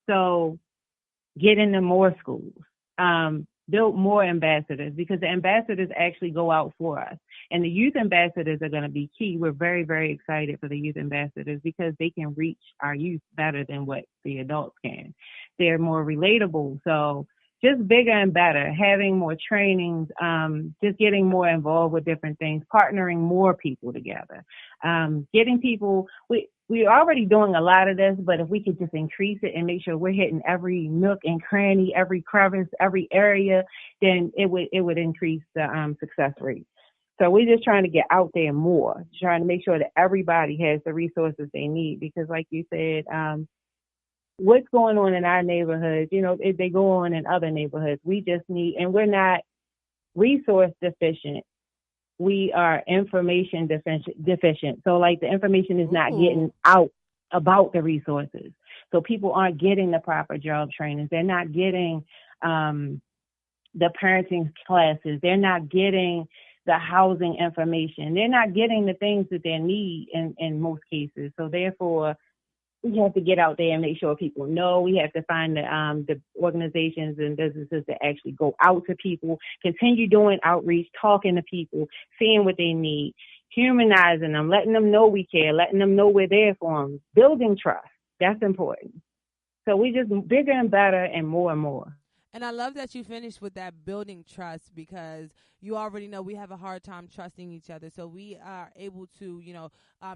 So get into more schools, build more ambassadors, because the ambassadors actually go out for us. And the youth ambassadors are going to be key. We're very, very excited for the youth ambassadors, because they can reach our youth better than what the adults can. They're more relatable. So just bigger and better, having more trainings, just getting more involved with different things, partnering more people together, getting people. We're already doing a lot of this, but if we could just increase it and make sure we're hitting every nook and cranny, every crevice, every area, then it would increase the success rate. So we're just trying to get out there more, trying to make sure that everybody has the resources they need. Because like you said, what's going on in our neighborhoods, if they go on in other neighborhoods, we just need, and we're not resource deficient. We are information deficient. So like the information is not getting out about the resources. So people aren't getting the proper job trainings. They're not getting the parenting classes. They're not getting the housing information. They're not getting the things that they need in most cases. So therefore, we have to get out there and make sure people know. We have to find the organizations and businesses that actually go out to people, continue doing outreach, talking to people, seeing what they need, humanizing them, letting them know we care, letting them know we're there for them, building trust. That's important. So we just bigger and better and more and more. And I love that you finished with that building trust, because you already know we have a hard time trusting each other. So we are able to,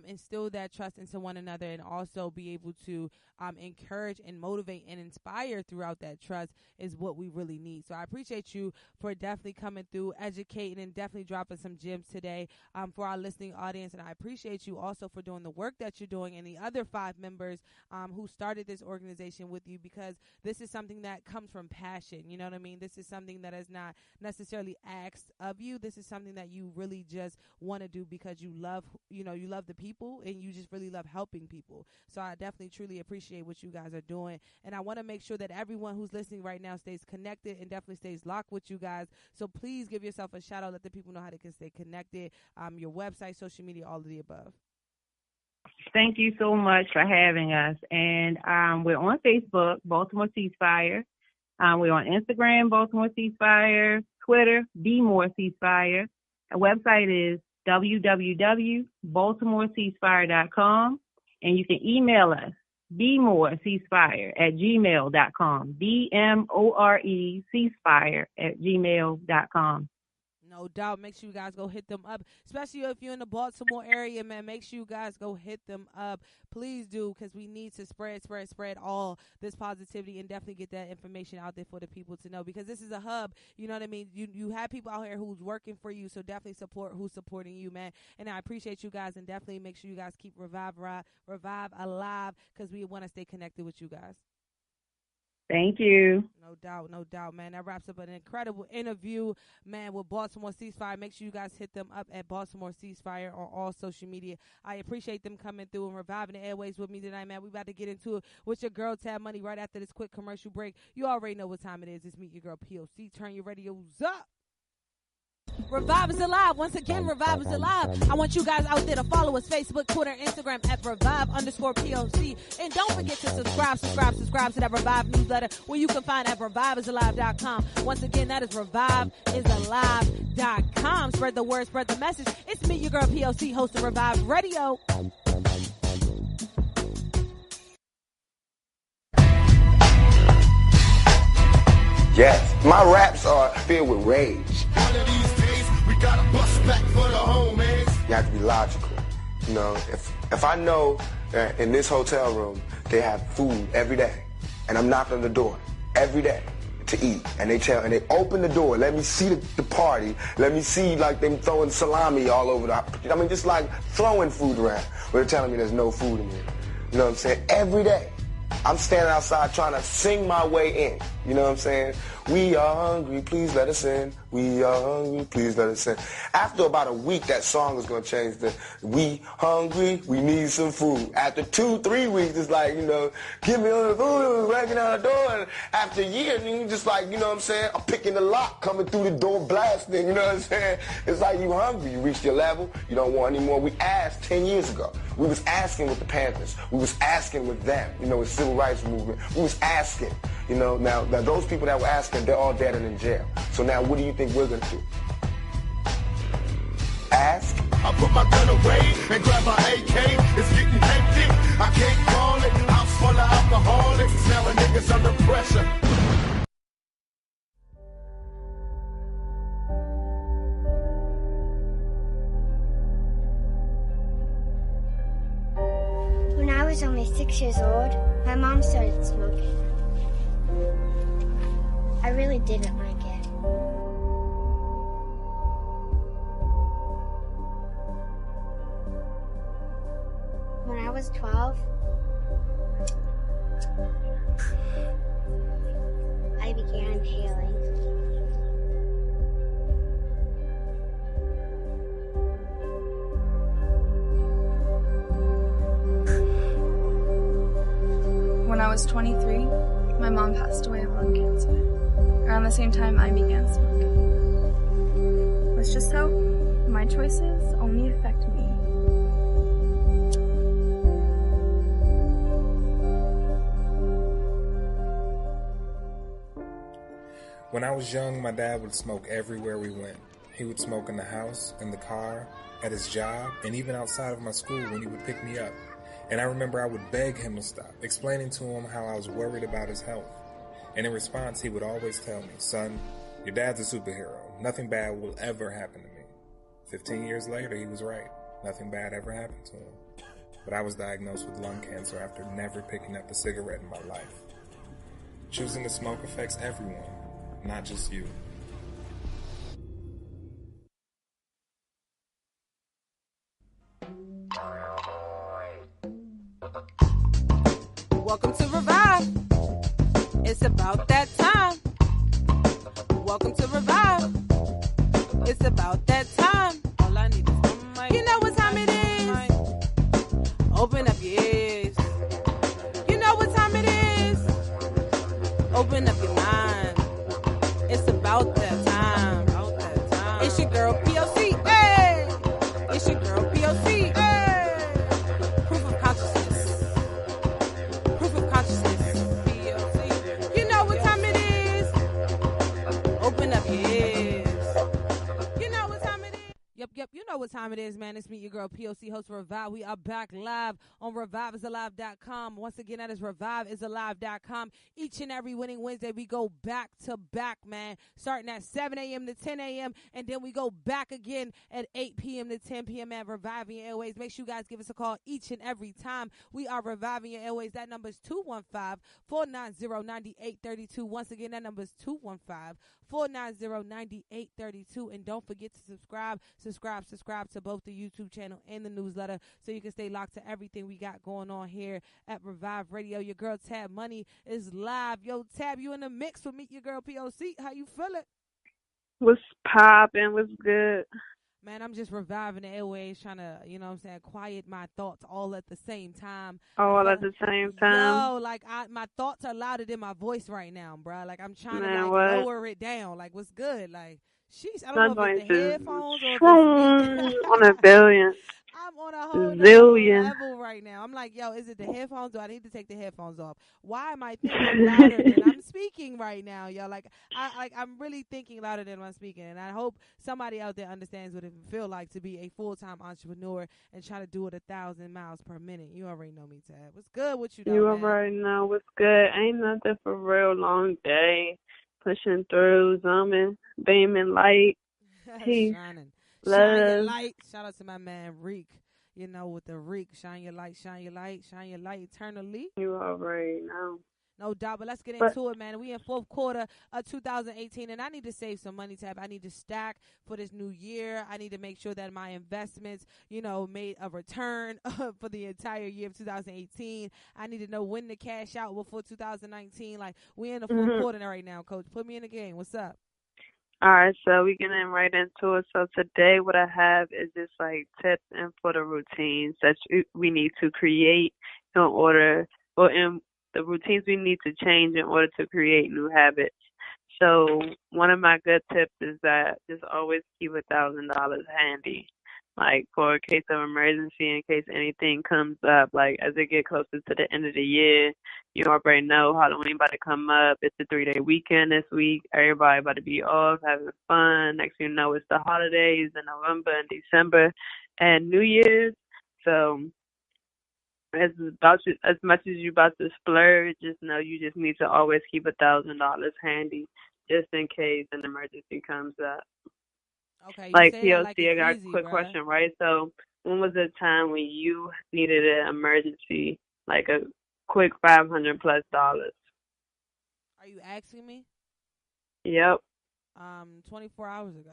instill that trust into one another, and also be able to encourage and motivate and inspire throughout that trust is what we really need. So I appreciate you for definitely coming through, educating, and definitely dropping some gems today for our listening audience. And I appreciate you also for doing the work that you're doing, and the other 5 members who started this organization with you, because this is something that comes from passion. You know what I mean? This is something that is not necessarily asked of you. This is something that you really just want to do because you love, you love the people, and you just really love helping people. So I definitely truly appreciate what you guys are doing. And I want to make sure that everyone who's listening right now stays connected and definitely stays locked with you guys. So please give yourself a shout out. Let the people know how they can stay connected. Your website, social media, all of the above. Thank you so much for having us. And we're on Facebook, Baltimore Ceasefire. We're on Instagram, Baltimore Ceasefire, Twitter, Be More Ceasefire. Our website is www.baltimoreceasefire.com, and you can email us, bemoreceasefire@gmail.com, BMORE ceasefire@gmail.com. No doubt. Make sure you guys go hit them up, especially if you're in the Baltimore area, man. Make sure you guys go hit them up. Please do, because we need to spread all this positivity and definitely get that information out there for the people to know, because this is a hub. You know what I mean? You have people out here who's working for you, so definitely support who's supporting you, man. And I appreciate you guys, and definitely make sure you guys keep Revive alive, because we want to stay connected with you guys. Thank you. No doubt, man. That wraps up an incredible interview, man, with Baltimore Ceasefire. Make sure you guys hit them up at Baltimore Ceasefire on all social media. I appreciate them coming through and reviving the airways with me tonight, man. We about to get into it with your girl, Tab Money, right after this quick commercial break. You already know what time it is. It's Meet Your Girl, P.O.C. Turn your radios up. Revive is alive. Once again, Revive is alive. I want you guys out there to follow us, Facebook, Twitter, Instagram at Revive_POC. And don't forget to subscribe to that Revive newsletter, where you can find at reviveisalive.com. Once again, that is reviveisalive.com. Spread the word, spread the message. It's me, your girl, P.O.C., host of Revive Radio. Yes, my raps are filled with rage. One of these days, we gotta bust back for the homies. You have to be logical. If I know that in this hotel room they have food every day, and I'm knocking on the door every day to eat, and they open the door, let me see the party, let me see like them throwing salami all over just like throwing food around. But they're telling me there's no food in here. You know what I'm saying? Every day. I'm standing outside trying to sing my way in. You know what I'm saying? We are hungry, please let us in. We are hungry, please let us in. After about a week, that song is going to change to we hungry, we need some food. After 2-3 weeks, it's like, give me all the food, breaking out the door. And after a year, you just like, you know what I'm saying? I'm picking the lock, coming through the door, blasting, you know what I'm saying? It's like you hungry, you reached your level, you don't want any more. We asked 10 years ago. We was asking with the Panthers. We was asking with them, with civil rights movement. We was asking, now those people that were asking, they're all dead and in jail. So now what do you think we're going to do? Ask? I put my gun away and grab my AK. It's getting hectic. I can't call it. House full of alcoholics. Now a nigga's under pressure. 6 years old, my mom started smoking. I really didn't like it. When I was 12, I began inhaling. When I was 23, my mom passed away of lung cancer. Around the same time I began smoking. Let's just hope my choices only affect me. When I was young, my dad would smoke everywhere we went. He would smoke in the house, in the car, at his job, and even outside of my school when he would pick me up. And I remember I would beg him to stop, explaining to him how I was worried about his health. And in response, he would always tell me, "Son, your dad's a superhero. Nothing bad will ever happen to me." 15 years later, he was right. Nothing bad ever happened to him. But I was diagnosed with lung cancer after never picking up a cigarette in my life. Choosing to smoke affects everyone, not just you. Welcome to Revive. It's about that time. Welcome to Revive. It's about that time. All I need is one mic. You know what time it is. Open up your ears. You know what time it is. Open up your mind. It's about that time. It's your girl P.O.C. Hey! It's your girl P.O.C. Hey! Proof of consciousness. Proof of consciousness. P.O.C. You know what time it is. Open up your ears. You know what time it is. Yep, you know what time it is, man. It's me, your girl P.O.C., host of Revive. We are back live on reviveisalive.com. Once again, that is reviveisalive.com. Each and every winning Wednesday, we go back to back, man, starting at 7 a.m. to 10 a.m., and then we go back again at 8 p.m. to 10 p.m. at Reviving Your Airways. Make sure you guys give us a call each and every time. We are Reviving Your Airways. That number is 215-490-9832. Once again, that number is 215-490-9832. And don't forget to subscribe to both the YouTube channel and the newsletter so you can stay locked to everything we got going on here at Revive Radio. Your girl Tab Money is live. Yo, Tab, you in the mix with Meet Your Girl P.O.C. How you feeling? What's poppin'? What's good? Man, I'm just reviving the airways, trying to, you know what I'm saying, quiet my thoughts all at the same time. All at the same time? Yo, like, my thoughts are louder than my voice right now, bro. Like, I'm trying to, like, what? lower it down. Like, what's good? Like, sheesh, I don't know if it's the headphones or if it's on a billion. I'm on a whole zillion level right now. I'm like, yo, is it the headphones? Do I need to take the headphones off? Why am I thinking louder than I'm speaking right now, yo? Like, I'm really thinking louder than I'm speaking, and I hope somebody out there understands what it feel like to be a full-time entrepreneur and try to do it 1,000 miles per minute. You already know me, Tab. What's good with you, though, You man? already know what's good. Ain't nothing for real. Long day, pushing through, zooming, beaming light, peace. Shine your light. Shout out to my man Reek. You know, with the Reek, shine your light, shine your light, shine your light eternally. You already know. No doubt, but let's get into it, man. We in fourth quarter of 2018, and I need to save some money, Tab. I need to stack for this new year. I need to make sure that my investments, you know, made a return for the entire year of 2018. I need to know when to cash out before 2019. Like, we in the fourth quarter right now, Coach. Put me in the game. What's up? All right, so we getting right into it. So today what I have is just like tips and for the routines that we need to create in order, or in the routines we need to change in order to create new habits. So one of my good tips is that just always keep $1,000 handy, like for a case of emergency, in case anything comes up. Like as it get closer to the end of the year, you already know Halloween about to come up. It's a 3-day weekend this week. Everybody about to be off, having fun. Next thing you know, it's the holidays in November and December and New Year's. So as much as you about to splurge, just know you just need to always keep $1,000 handy just in case an emergency comes up. Okay, like P.O.C., I got a quick question, right? So when was the time when you needed an emergency, like a quick $500+ dollars. Are you asking me? Yep. 24 hours ago.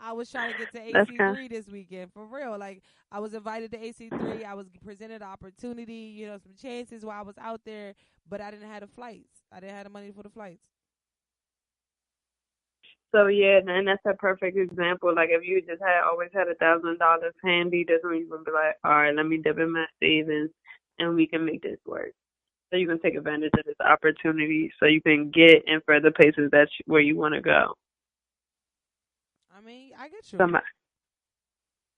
I was trying to get to That's AC3 this weekend, for real. Like, I was invited to AC3. I was presented an opportunity, you know, some chances while I was out there, but I didn't have the flights. I didn't have the money for the flights. So yeah, and that's a perfect example. Like if you just always had $1,000 handy, doesn't even be like, all right, let me dip in my savings, and we can make this work. So you can take advantage of this opportunity, so you can get in further places where you want to go. I mean, I get you.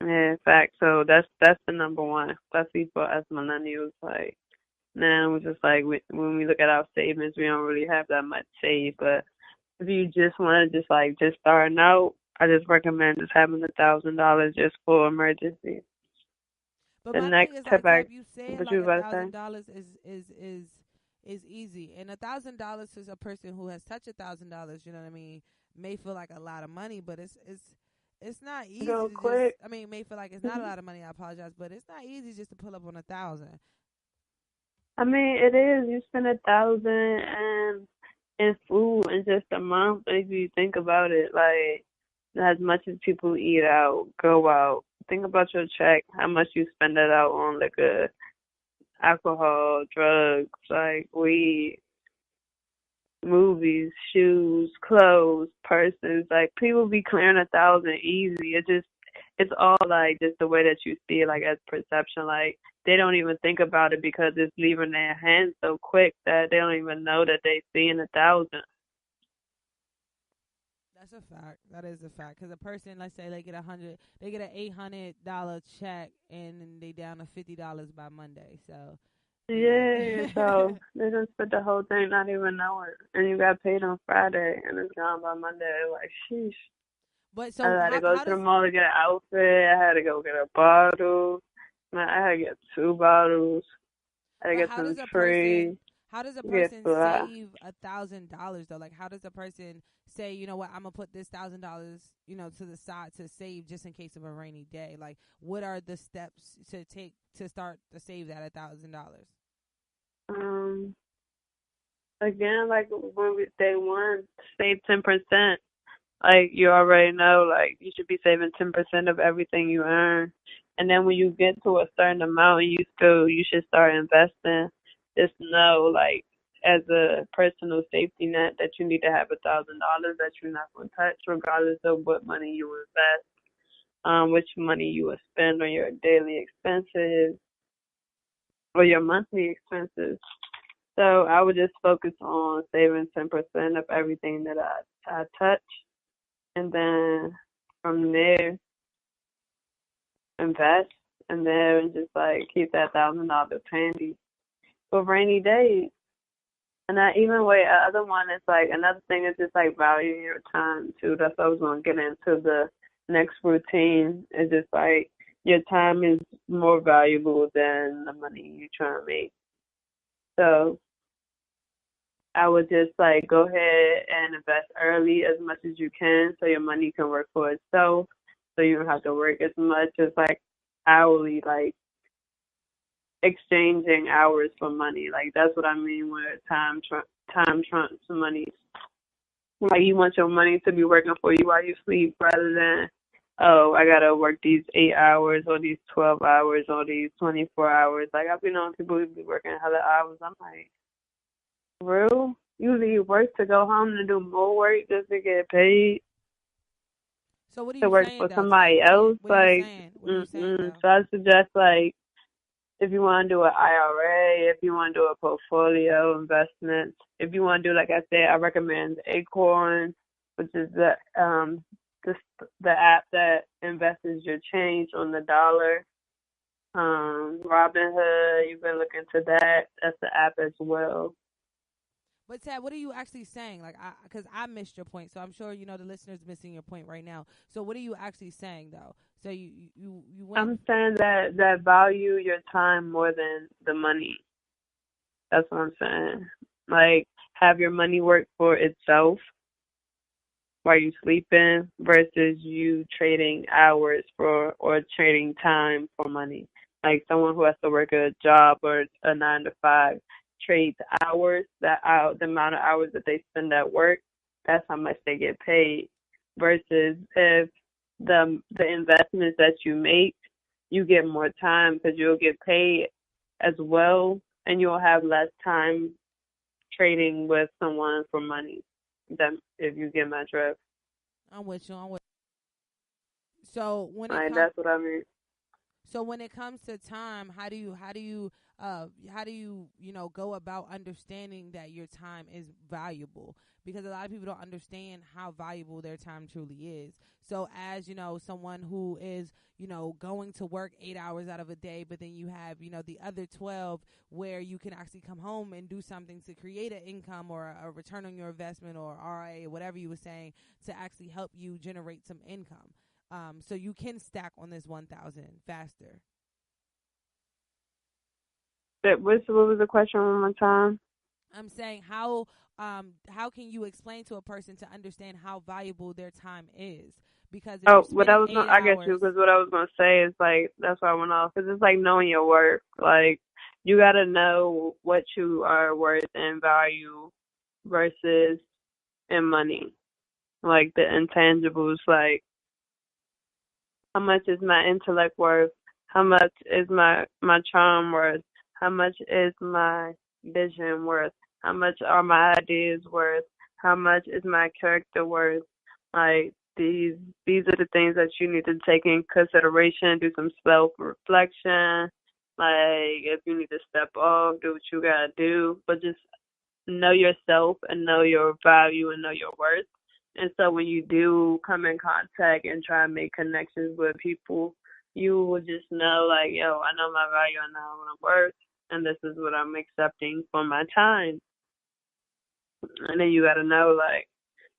Yeah, in fact. So that's the number one. Especially for us millennials. Like now, we're just like when we look at our savings, we don't really have that much saved, but if you just want to just starting out, I just recommend just having $1,000 just for emergencies. But the my next thing is, tip like, you saying like $1,000 is easy, and $1,000 to a person who has touched $1,000, you know what I mean, may feel like a lot of money, but it's not easy to quick. just. I mean, it may feel like it's not a lot of money. I apologize, but it's not easy just to pull up on 1,000. I mean, it is. You spend $1,000 in food in just a month. If you think about it, like as much as people eat out, go out, think about your check, how much you spend it out on liquor, alcohol, drugs, like weed, movies, shoes, clothes, purses. Like people be clearing 1,000 easy. It's all like just the way that you see it, like as perception. Like they don't even think about it because it's leaving their hands so quick that they don't even know that they seeing 1,000. That's a fact. That is a fact. Because a person, let's say they get they get an $800 check, and they down to $50 by Monday. So yeah, so they just spent the whole thing not even knowing, and you got paid on Friday, and it's gone by Monday. Like sheesh. But so I had to go to the mall to get an outfit. I had to go get a bottle. I had to get 2 bottles. I had to get some free. How does a person save $1,000 though? Like, how does a person say, you know what, I'm gonna put this $1,000, you know, to the side to save just in case of a rainy day? Like, what are the steps to take to start to save that $1,000? Again, like when day one, save 10%. Like you already know, like you should be saving 10% of everything you earn, and then when you get to a certain amount, you should start investing. Just know, like as a personal safety net, that you need to have $1,000 that you're not going to touch, regardless of what money you invest, which money you will spend on your daily expenses or your monthly expenses. So I would just focus on saving 10% of everything that I touch. And then from there, invest, and then just like keep that $1,000 handy for rainy days. And that even way, other one is like another thing is just like valuing your time too. That's what I was gonna get into the next routine. It's just like your time is more valuable than the money you trying to make. So I would just like go ahead and invest early as much as you can so your money can work for itself, so you don't have to work as much as like hourly, like exchanging hours for money. Like that's what I mean with time trumps money. Like you want your money to be working for you while you sleep rather than, oh, I gotta work these 8 hours or these 12 hours or these 24 hours. Like I've been on people who be working hella hours. I'm like, real? You leave work to go home to do more work just to get paid? So what are you to work saying, for though? somebody else? What are you saying? So I suggest like if you want to do an IRA, if you want to do a portfolio investment, if you want to do, like I said, I recommend Acorn, which is the app that invests your change on the dollar. Robinhood, you can look into that. That's the app as well. But Tab, what are you actually saying? Like, because I missed your point, so I'm sure you know the listeners missing your point right now. So what are you actually saying though? So you went. I'm saying that value your time more than the money. That's what I'm saying. Like, have your money work for itself while you sleeping versus you trading hours for or trading time for money. Like someone who has to work a job or a 9 to 5 trades hours, the amount of hours that they spend at work, that's how much they get paid. Versus if the investments that you make, you get more time because you'll get paid as well, and you'll have less time trading with someone for money. That if you get my drift. I'm with you. I'm with you. So when Like that's what I mean. So when it comes to time, how do you go about understanding that your time is valuable? Because a lot of people don't understand how valuable their time truly is. So as someone who is going to work 8 hours out of a day, but then you have the other 12 where you can actually come home and do something to create an income or a return on your investment or RA or whatever you were saying to actually help you generate some income. So you can stack on this 1,000 faster. What was the question one more time? I'm saying how can you explain to a person to understand how valuable their time is? Because if what I was gonna, I get you, because what I was gonna say is like that's why I went off, because it's like knowing your worth. Like you gotta know what you are worth in value versus in money, like the intangibles, like how much is my intellect worth? How much is my charm worth? How much is my vision worth? How much are my ideas worth? How much is my character worth? Like these are the things that you need to take in consideration, do some self-reflection. Like if you need to step off, do what you gotta do, but just know yourself and know your value and know your worth. And so when you do come in contact and try and make connections with people, you will just know, like, yo, I know my value, I know what I'm worth, and this is what I'm accepting for my time. And then you got to know, like,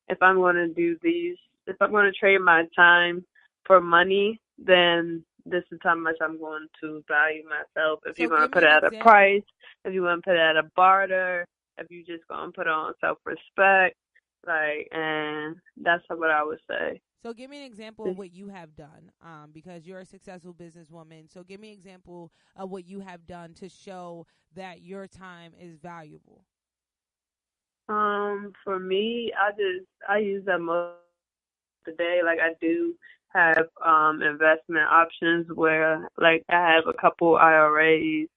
if I'm going to do these, if I'm going to trade my time for money, then this is how much I'm going to value myself. If you're going to put it at a price, if you want to put it at a barter, if you're just going to put it on self-respect, like, and that's what I would say. So give me an example of what you have done, because you're a successful businesswoman. So give me an example of what you have done to show that your time is valuable. For me, I use that most of the day. Like I do have investment options where, like, I have a couple IRAs.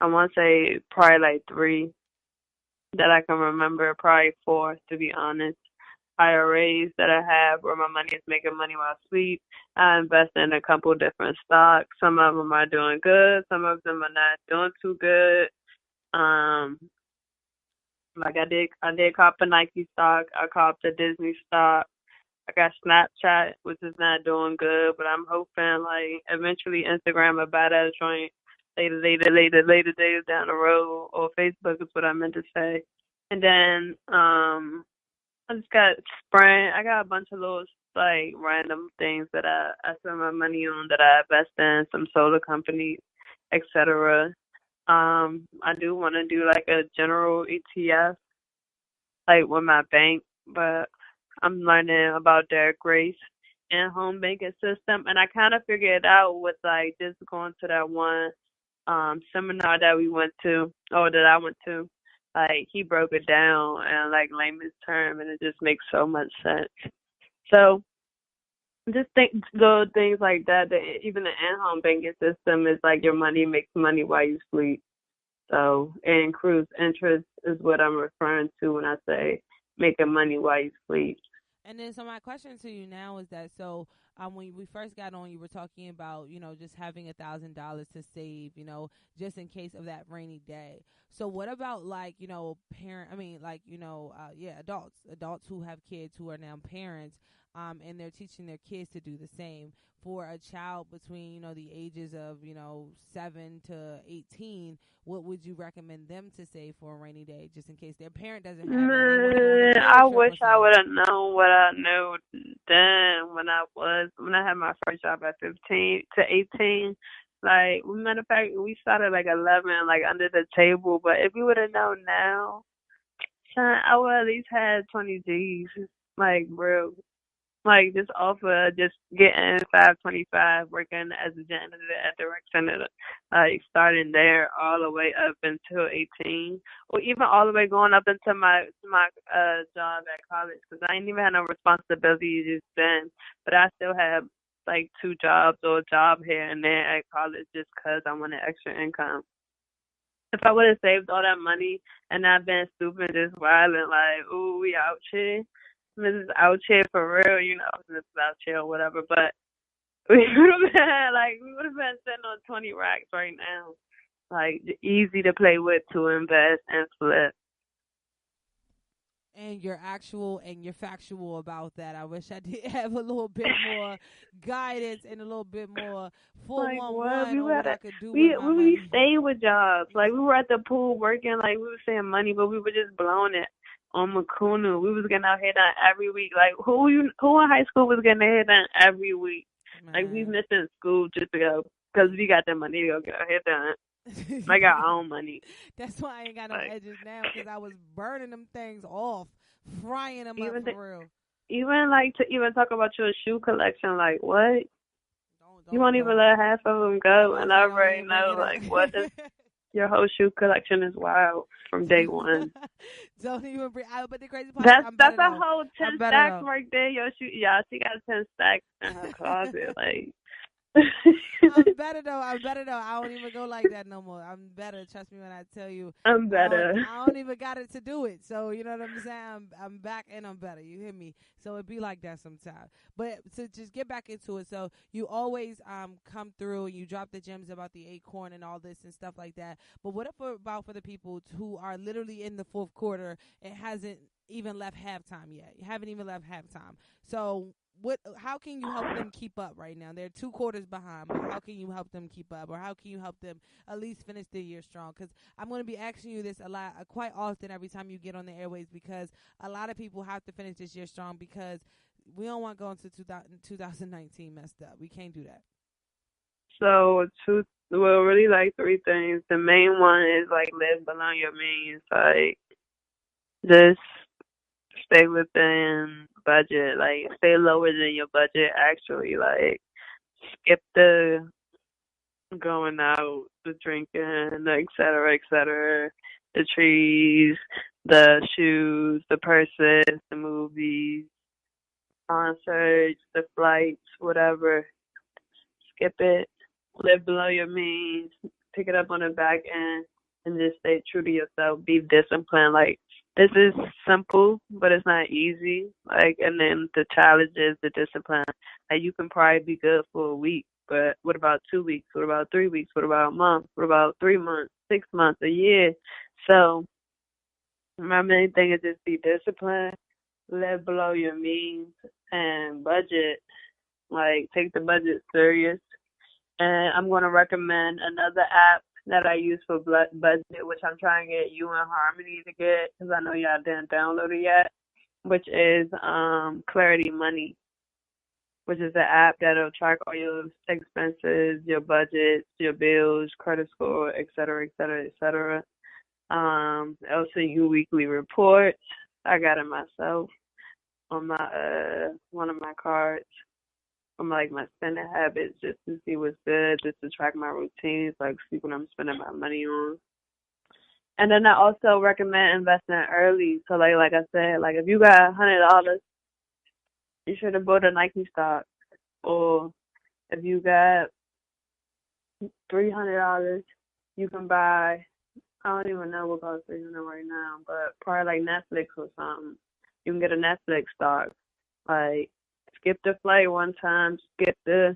I want to say probably like 3 that I can remember, probably 4 to be honest. IRAs that I have where my money is making money while I sleep. I invest in a couple different stocks. Some of them are doing good. Some of them are not doing too good. Like I did cop a Nike stock. I copped a Disney stock. I got Snapchat, which is not doing good, but I'm hoping like eventually Instagram will buy that joint later days down the road, or Facebook is what I meant to say. And then I just got Sprint. I got a bunch of little like random things that I spend my money on, that I invest in, some solar companies, etc. I do want to do like a general ETF, like with my bank, but I'm learning about their Grace and home banking system, and I kind of figured it out with like just going to that one seminar that we went to, or that I went to. Like he broke it down and like layman's term, and it just makes so much sense. So just think little things like that. That even the in-home banking system is like your money makes money while you sleep. So and accrues interest is what I'm referring to when I say making money while you sleep. And then, so my question to you now is that, so when we first got on, you were talking about, just having $1,000 to save, just in case of that rainy day. So what about like, adults who have kids who are now parents, and they're teaching their kids to do the same. For a child between, the ages of, 7 to 18, what would you recommend them to save for a rainy day, just in case their parent doesn't have it? I wish I would have known what I knew then when I had my first job at 15 to 18. Like, matter of fact, we started like 11, like under the table. But if you would have known now, son, I would at least had 20 G's, like real. Like, just offer just getting 525, working as a janitor at the rec center, like starting there all the way up until 18, or even all the way going up into my job at college, because I ain't even had no responsibilities then, but I still have like 2 jobs or a job here and there at college just because I wanted extra income. If I would have saved all that money and not been stupid, just wilding like, ooh, we out here. This is out here for real, you know, this is out here or whatever. But we would have been sitting on 20 racks right now. Like, easy to play with, to invest and flip. And you're actual and you're factual about that. I wish I did have a little bit more guidance and a little bit more 411 on what I could do with my money. We stayed with jobs. Like, we were at the pool working, like, we were saving money, but we were just blowing it on Makunu. We was getting our hair done every week. Like, who in high school was getting their hair done every week? Man. Like, we missing school just to go, because we got the money to go get our hair done. I got our own money. That's why I ain't got no edges now, because I was burning them things off, frying them up for real. Even to even talk about your shoe collection, like what? You won't even let half of them go, and I already know like what is your whole shoe collection is wild from day one. Don't even bring. But the crazy part, that's a whole 10 stacks right there. Your shoe, yeah, she got 10 stacks in her closet, like. I'm better though. I don't even go like that no more. I'm better. Trust me when I tell you. I'm better. I don't even got it to do it. So you know what I'm saying? I'm back and I'm better. You hear me? So it be like that sometimes. But to just get back into it. So you always come through and you drop the gems about the acorn and all this and stuff like that. But what about for the people who are literally in the fourth quarter and hasn't even left halftime yet? You haven't even left halftime. So how can you help them keep up right now? They're 2 quarters behind, but how can you help them keep up, or how can you help them at least finish the year strong? Because I'm going to be asking you this a lot, quite often every time you get on the airways, because a lot of people have to finish this year strong, because we don't want to go into 2019 messed up. We can't do that. So, really like 3 things. The main one is like live below your means. Like, just stay within budget, like stay lower than your budget actually, like skip the going out, the drinking, et cetera, the trees, the shoes, the purses, the movies, concerts, the flights, whatever. Skip it, live below your means, pick it up on the back end, and just stay true to yourself, be disciplined. Like, this is simple, but it's not easy. Like, and then the challenge is the discipline. Like, you can probably be good for a week, but what about 2 weeks? What about 3 weeks? What about a month? What about 3 months, 6 months, a year? So my main thing is just be disciplined, live below your means, and budget. Like, take the budget serious. And I'm going to recommend another app that I use for budget, which I'm trying to get you and Harmony to get, because I know y'all didn't download it yet, which is Clarity Money, which is the app that'll track all your expenses, your budgets, your bills, credit score, et cetera, et cetera, et cetera. It'll send you weekly reports. I got it myself on my one of my cards. I'm like my spending habits, just to see what's good, just to track my routines, like see what I'm spending my money on. And then I also recommend investing early. So like I said, like if you got $100, you should have bought a Nike stock. Or if you got $300, you can buy, I don't even know what costs $300 right now, but probably like Netflix or something. You can get a Netflix stock. Like, skip the flight one time, skip the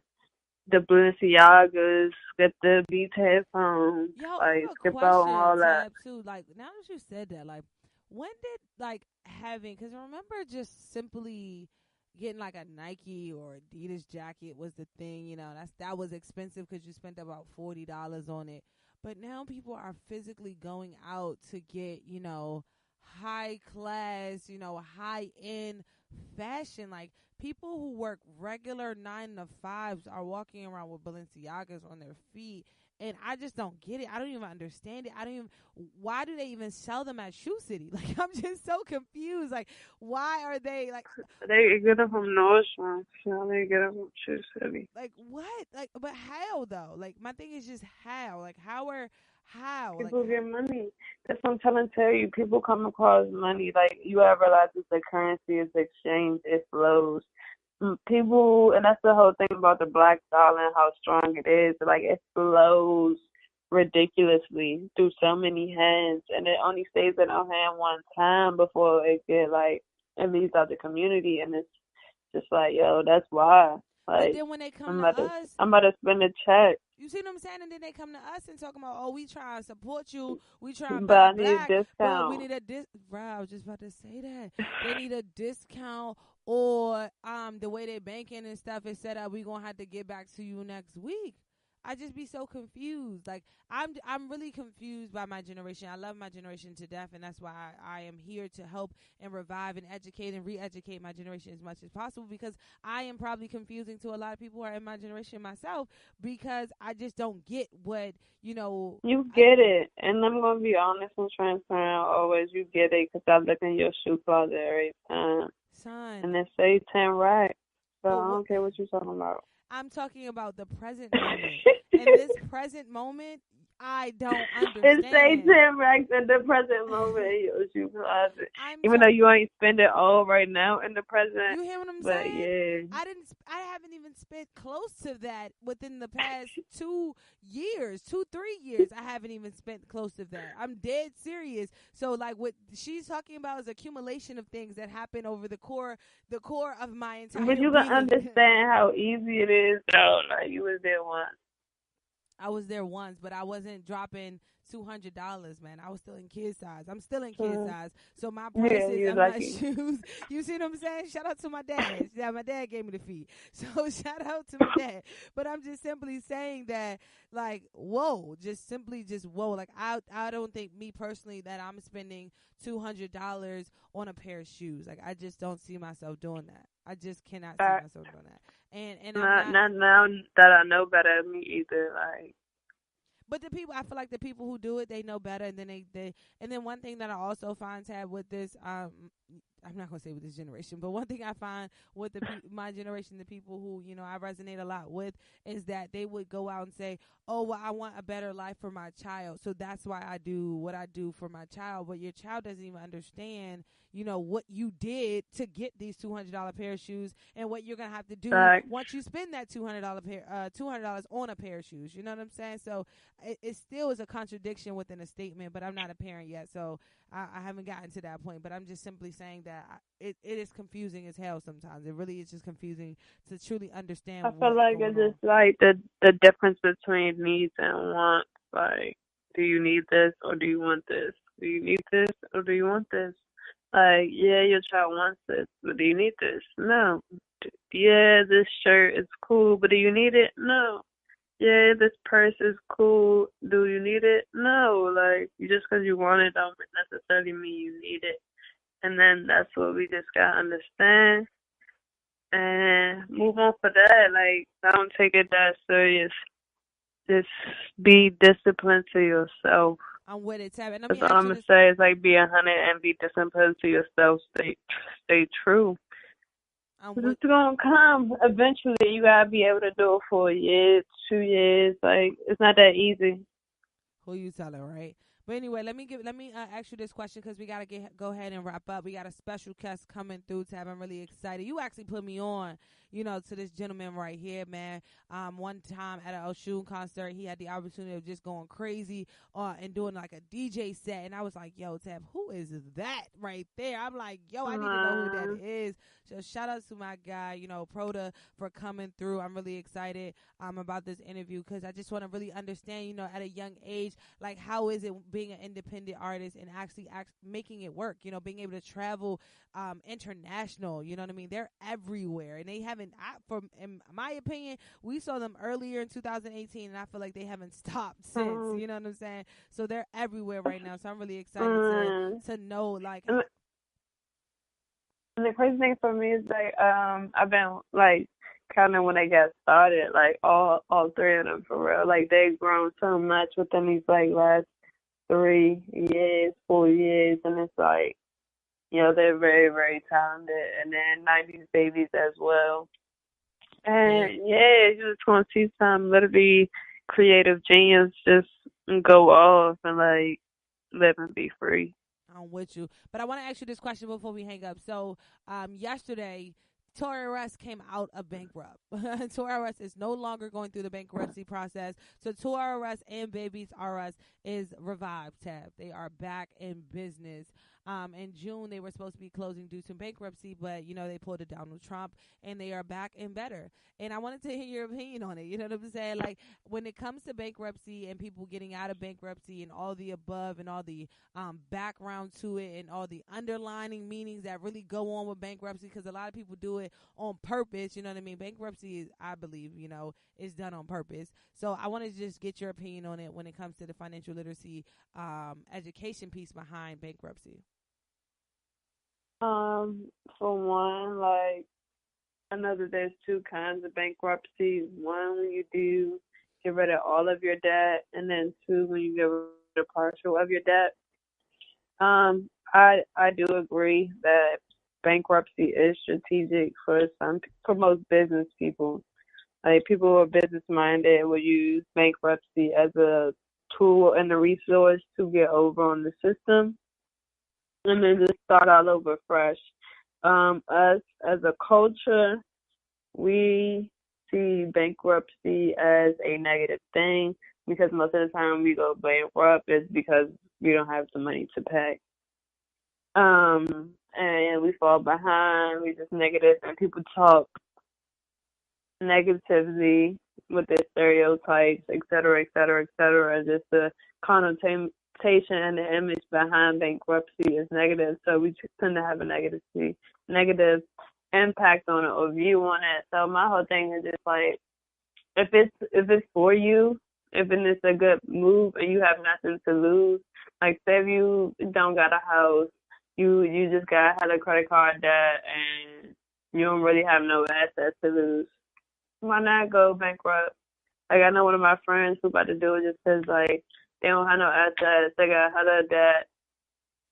Balenciagas, skip the Beats headphones, like skip out all that. Tab, too. Like, now that you said that, like, when did like having? Because I remember just simply getting like a Nike or Adidas jacket was the thing. You know, that was expensive because you spent about $40 on it. But now people are physically going out to get, you know, high class, you know, high end fashion. Like, people who work regular 9 to 5s are walking around with Balenciagas on their feet And I just don't get it. I don't even understand it. Why do they even sell them at Shoe City? Like, I'm just so confused. Like, why are they, like... They get them from Nordstrom. Now they get them from Shoe City. Like, what? Like, but how, though? Like, my thing is just how? Like, how? People get money. That's what I'm trying to tell you. People come across money. Like, you gotta realize that the currency is exchanged. It flows. People, and that's the whole thing about the black dollar and how strong it is. Like, it flows ridiculously through so many hands, and it only stays in our hand one time before it leaves out the community. And it's just like, yo, that's why. Like, but then when they come to us, I'm about to spend a check. You see what I'm saying? And then they come to us and talking about, oh, we try to support you. We try to But I need black, a discount. but we need a Bro, I was just about to say that. They need a discount, or the way they banking and stuff is set up, we going to have to get back to you next week. I just be so confused. Like, I'm really confused by my generation. I love my generation to death, and that's why I am here to help and revive and educate and re-educate my generation as much as possible, because I am probably confusing to a lot of people who are in my generation myself, because I just don't get what, you know. You get it. And I'm going to be honest and transparent always. You get it, because I look in your shoe closet every time. Son. And it say 10 racks. So I don't care what you're talking about. I'm talking about the present moment. In this present moment, I don't understand. It say 10 racks in the present moment in your shoe closet. Even though you ain't spend it all right now in the present. You hear what I'm saying? Yeah. I haven't even spent close to that within the past 2 years, 2-3 years. I haven't even spent close to that. I'm dead serious. So, like, what she's talking about is accumulation of things that happen over the core of my entire But you can understand how easy it is, though. Like, you was there once. I was there once, but I wasn't dropping $200, man. I was still in kid size. I'm still in kid size. So my prices and my shoes, you see what I'm saying? Shout out to my dad. Yeah, my dad gave me the fee. So shout out to my dad. But I'm just simply saying that, like, whoa, just whoa. Like, I don't think, me personally, that I'm spending $200 on a pair of shoes. Like, I just don't see myself doing that. I just cannot see myself doing that. And not now that I know better, me either. Like, but the people, I feel like the people who do it, they know better, and then and then one thing that I also find, Tab, with this, I'm not gonna say with this generation, but one thing I find with my generation, the people who, you know, I resonate a lot with, is that they would go out and say, oh, well, I want a better life for my child, so that's why I do what I do for my child. But your child doesn't even understand, you know, what you did to get these $200 pair of shoes, and what you're gonna have to do once you spend that $200 on a pair of shoes. You know what I'm saying? So it still is a contradiction within a statement. But I'm not a parent yet, so I haven't gotten to that point. But I'm just simply saying that it is confusing as hell sometimes. It really is just confusing to truly understand. I feel like it's just like the difference between needs and wants. Like, do you need this or do you want this? Do you need this or do you want this? Like, yeah, your child wants this, but do you need this? No. Yeah, this shirt is cool, but do you need it? No. Yeah, this purse is cool. Do you need it? No. Like, just because you want it don't necessarily mean you need it. And then that's what we just got to understand and move on for that. Like, don't take it that serious. Just be disciplined to yourself. I'm with it, Tab. And that's all I'm going to say is, like, be 100 and be disciplined to yourself. Stay true. It's going to come. Eventually, you got to be able to do it for a year, 2 years. Like, it's not that easy. Who you telling, right? But anyway, let me ask you this question, because we got to go ahead and wrap up. We got a special guest coming through, Tab. I'm really excited. You actually put me on, you know, to this gentleman right here, man. One time at an Oshun concert, he had the opportunity of just going crazy and doing like a DJ set. And I was like, yo, Tab, who is that right there? I'm like, yo, I need to know who that is. So shout out to my guy, you know, Proda, for coming through. I'm really excited about this interview, because I just want to really understand, you know, at a young age, like, how is it being an independent artist and actually making it work, you know, being able to travel international, you know what I mean? They're everywhere, and they haven't, in my opinion, we saw them earlier in 2018, and I feel like they haven't stopped since, you know what I'm saying? So they're everywhere right now, so I'm really excited to know, like. And the crazy thing for me is, like, I've been, like, kind of when they got started, like all three of them for real. Like they've grown so much within these like last 3 years, 4 years, and it's like, you know, they're very, very talented. And then 90s babies as well. And yeah, you're just gonna see some literally creative genius just go off and like live and be free. I'm with you. But I want to ask you this question before we hang up. So yesterday, Toys R Us came out of bankrupt. Toys R Us is no longer going through the bankruptcy process. So Toys R Us and Babies R Us is revived, Tab. They are back in business. In June, they were supposed to be closing due to bankruptcy, but, you know, they pulled a Donald Trump, and they are back and better. And I wanted to hear your opinion on it. You know what I'm saying? Like, when it comes to bankruptcy and people getting out of bankruptcy and all the above and all the background to it and all the underlining meanings that really go on with bankruptcy, because a lot of people do it on purpose. You know what I mean? Bankruptcy is, I believe, you know, is done on purpose. So I want to just get your opinion on it when it comes to the financial literacy education piece behind bankruptcy. For one, like, I know that there's two kinds of bankruptcy. One, when you do get rid of all of your debt, and then two, when you get rid of partial of your debt. I do agree that bankruptcy is strategic for most business people. Like, people who are business minded will use bankruptcy as a tool and a resource to get over on the system and then just start all over fresh. Us as a culture, we see bankruptcy as a negative thing because most of the time we go bankrupt is because we don't have the money to pay. And we fall behind, we just negative, and people talk negatively with their stereotypes, et cetera, et cetera, et cetera. Just the connotation and the image behind bankruptcy is negative, so we tend to have a negative impact on it or view on it. So my whole thing is just like, if it's for you, if it's a good move and you have nothing to lose, like say if you don't got a house, you just had a credit card debt and you don't really have no assets to lose, why not go bankrupt? Like, I know one of my friends who about to do it just says, like, they don't have no assets, they got hella debt.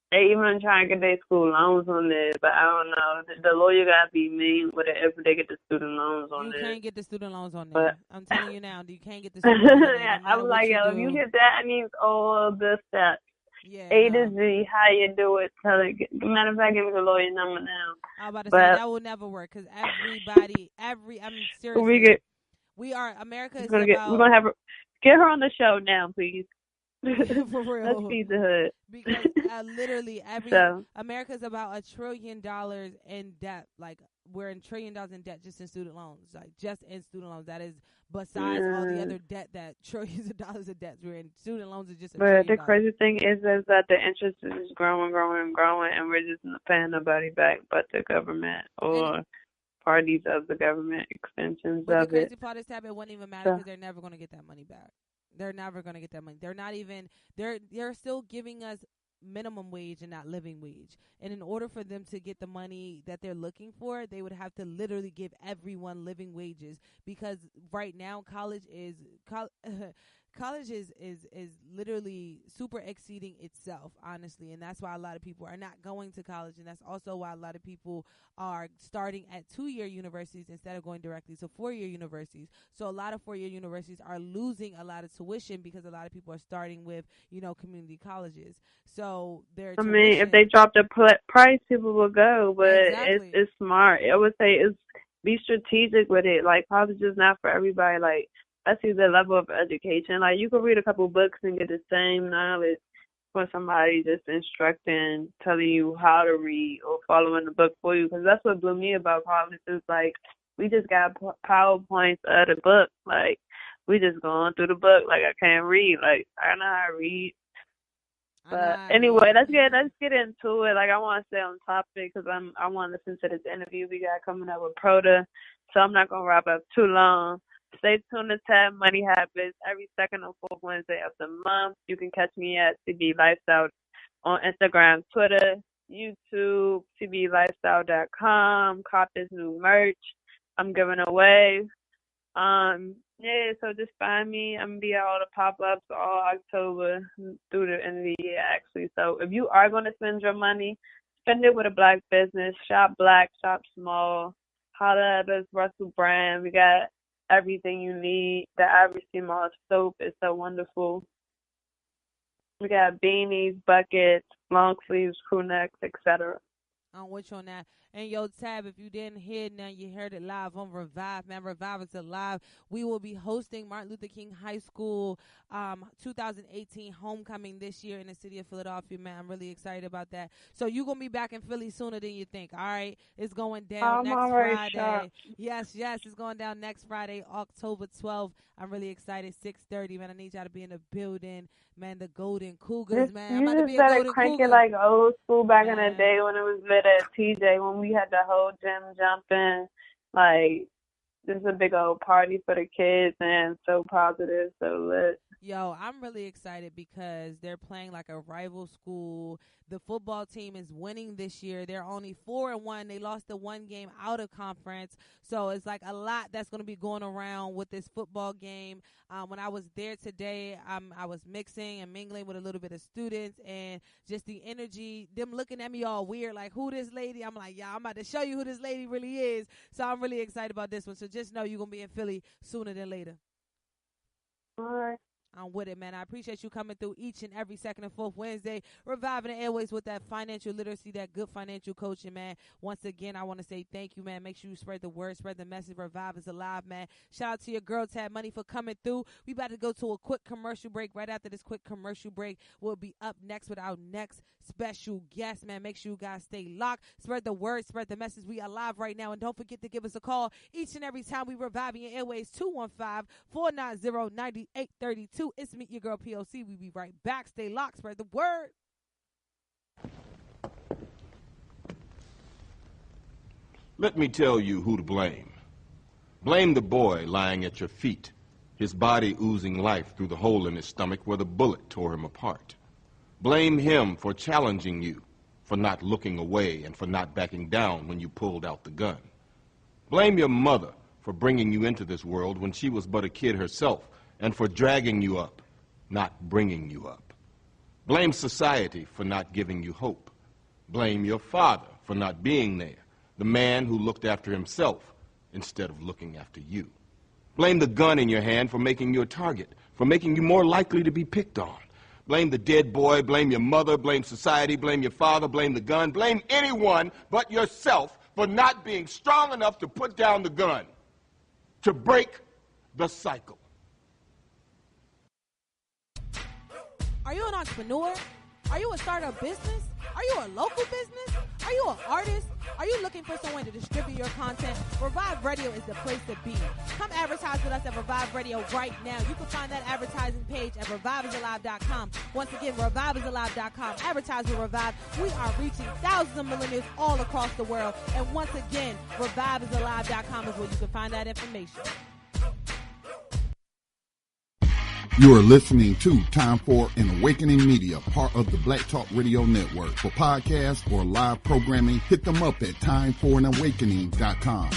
They even trying to get their school loans on this, but I don't know. The lawyer got to be mean with it if they get the student loans on this. You can't get the student loans on there. I'm telling you now, you can't get the student loans on there. No I'm like, yo, if you get that, it needs all the steps. Yeah, A to Z, how you do it. Matter of fact, give me the lawyer number now. I'm about to say that will never work because I'm seriously. America is about. We're gonna have her, get her on the show now, please. For real. Let's feed the hood. Because literally America is about $1 trillion in debt. Like, we're in $1 trillion in debt just in student loans. Like, just in student loans. That is besides all the other debt that trillions of dollars of debt we're in. Student loans is just $1 trillion. But the crazy thing is that the interest is just growing, and we're just not paying nobody back but the government or parties of the government, extensions but of the crazy it. part is that it won't even matter because they're never going to get that money back. They're never going to get that money. They're not even, they're still giving us minimum wage and not living wage. And in order for them to get the money that they're looking for, they would have to literally give everyone living wages, because right now college is literally super exceeding itself, honestly. And that's why a lot of people are not going to college. And that's also why a lot of people are starting at 2-year universities instead of going directly to 4-year universities. So a lot of 4-year universities are losing a lot of tuition because a lot of people are starting with, community colleges. So I mean, if they drop the price, people will go, but exactly. It's smart. I would say be strategic with it. Like, college is not for everybody. Like, especially the level of education. Like, you can read a couple books and get the same knowledge for somebody just instructing, telling you how to read or following the book for you. Because that's what blew me about college is, like, we just got PowerPoints of the book. Like, we just going through the book. Like, I can't read. Like, I know how to read. But anyway, let's get into it. Like, I want to stay on topic because I want to listen to this interview we got coming up with Proda. So I'm not going to wrap up too long. Stay tuned to TAB Money Habits every second and fourth Wednesday of the month. You can catch me at CB Lifestyle on Instagram, Twitter, YouTube, CBLifestyle.com. Cop this new merch. I'm giving away. Yeah, so just find me. I'm going to be at all the pop-ups all October through the end of the year, actually. So if you are going to spend your money, spend it with a black business. Shop black, shop small. Holla at us, Russell Brand. We got everything you need. The Ivory Sea Moss soap is so wonderful. We got beanies, buckets, long sleeves, crew necks, etc. I'm with you on that. And yo, Tab, if you didn't hear now, you heard it live on Revive. Man, Revive is alive. We will be hosting Martin Luther King High School 2018 homecoming this year in the city of Philadelphia, man. I'm really excited about that. So you're going to be back in Philly sooner than you think, all right? It's going down next Friday. Shocked. Yes, it's going down next Friday, October 12th. I'm really excited. 6:30, man. I need y'all to be in the building. Man, the Golden Cougars, man. I'm about to be a Golden crank Cougar. it like old school back in the day when it was lit at TJ, when we had the whole gym jumping. Like, this is a big old party for the kids, and so positive, so lit. Yo, I'm really excited because they're playing like a rival school. The football team is winning this year. They're only 4-1. They lost the one game out of conference. So it's like a lot that's going to be going around with this football game. When I was there today, I was mixing and mingling with a little bit of students, and just the energy, them looking at me all weird, like, who this lady? I'm like, yeah, I'm about to show you who this lady really is. So I'm really excited about this one. So just know you're going to be in Philly sooner than later. All right. I'm with it, man. I appreciate you coming through each and every second and fourth Wednesday, reviving the airways with that financial literacy, that good financial coaching, man. Once again, I want to say thank you, man. Make sure you spread the word, spread the message. Revive is alive, man. Shout out to your girl, TAB M0NEY, for coming through. We about to go to a quick commercial break. Right after this quick commercial break, we'll be up next with our next special guest, man. Make sure you guys stay locked. Spread the word, spread the message. We are live right now, and don't forget to give us a call each and every time we reviving your airways, 215-490-9832. It's Meet Your Girl P.O.C. We'll be right back. Stay locked. Spread the word. Let me tell you who to blame. Blame the boy lying at your feet, his body oozing life through the hole in his stomach where the bullet tore him apart. Blame him for challenging you, for not looking away and for not backing down when you pulled out the gun. Blame your mother for bringing you into this world when she was but a kid herself, and for dragging you up, not bringing you up. Blame society for not giving you hope. Blame your father for not being there, the man who looked after himself instead of looking after you. Blame the gun in your hand for making you a target, for making you more likely to be picked on. Blame the dead boy, blame your mother, blame society, blame your father, blame the gun, blame anyone but yourself for not being strong enough to put down the gun, to break the cycle. Are you an entrepreneur? Are you a startup business? Are you a local business? Are you an artist? Are you looking for someone to distribute your content? Revive Radio is the place to be. Come advertise with us at Revive Radio right now. You can find that advertising page at reviveisalive.com. Once again, reviveisalive.com. Advertise with Revive. We are reaching thousands of millennials all across the world. And once again, reviveisalive.com is where you can find that information. You are listening to Time for an Awakening Media, part of the Black Talk Radio Network. For podcasts or live programming, hit them up at timeforanawakening.com.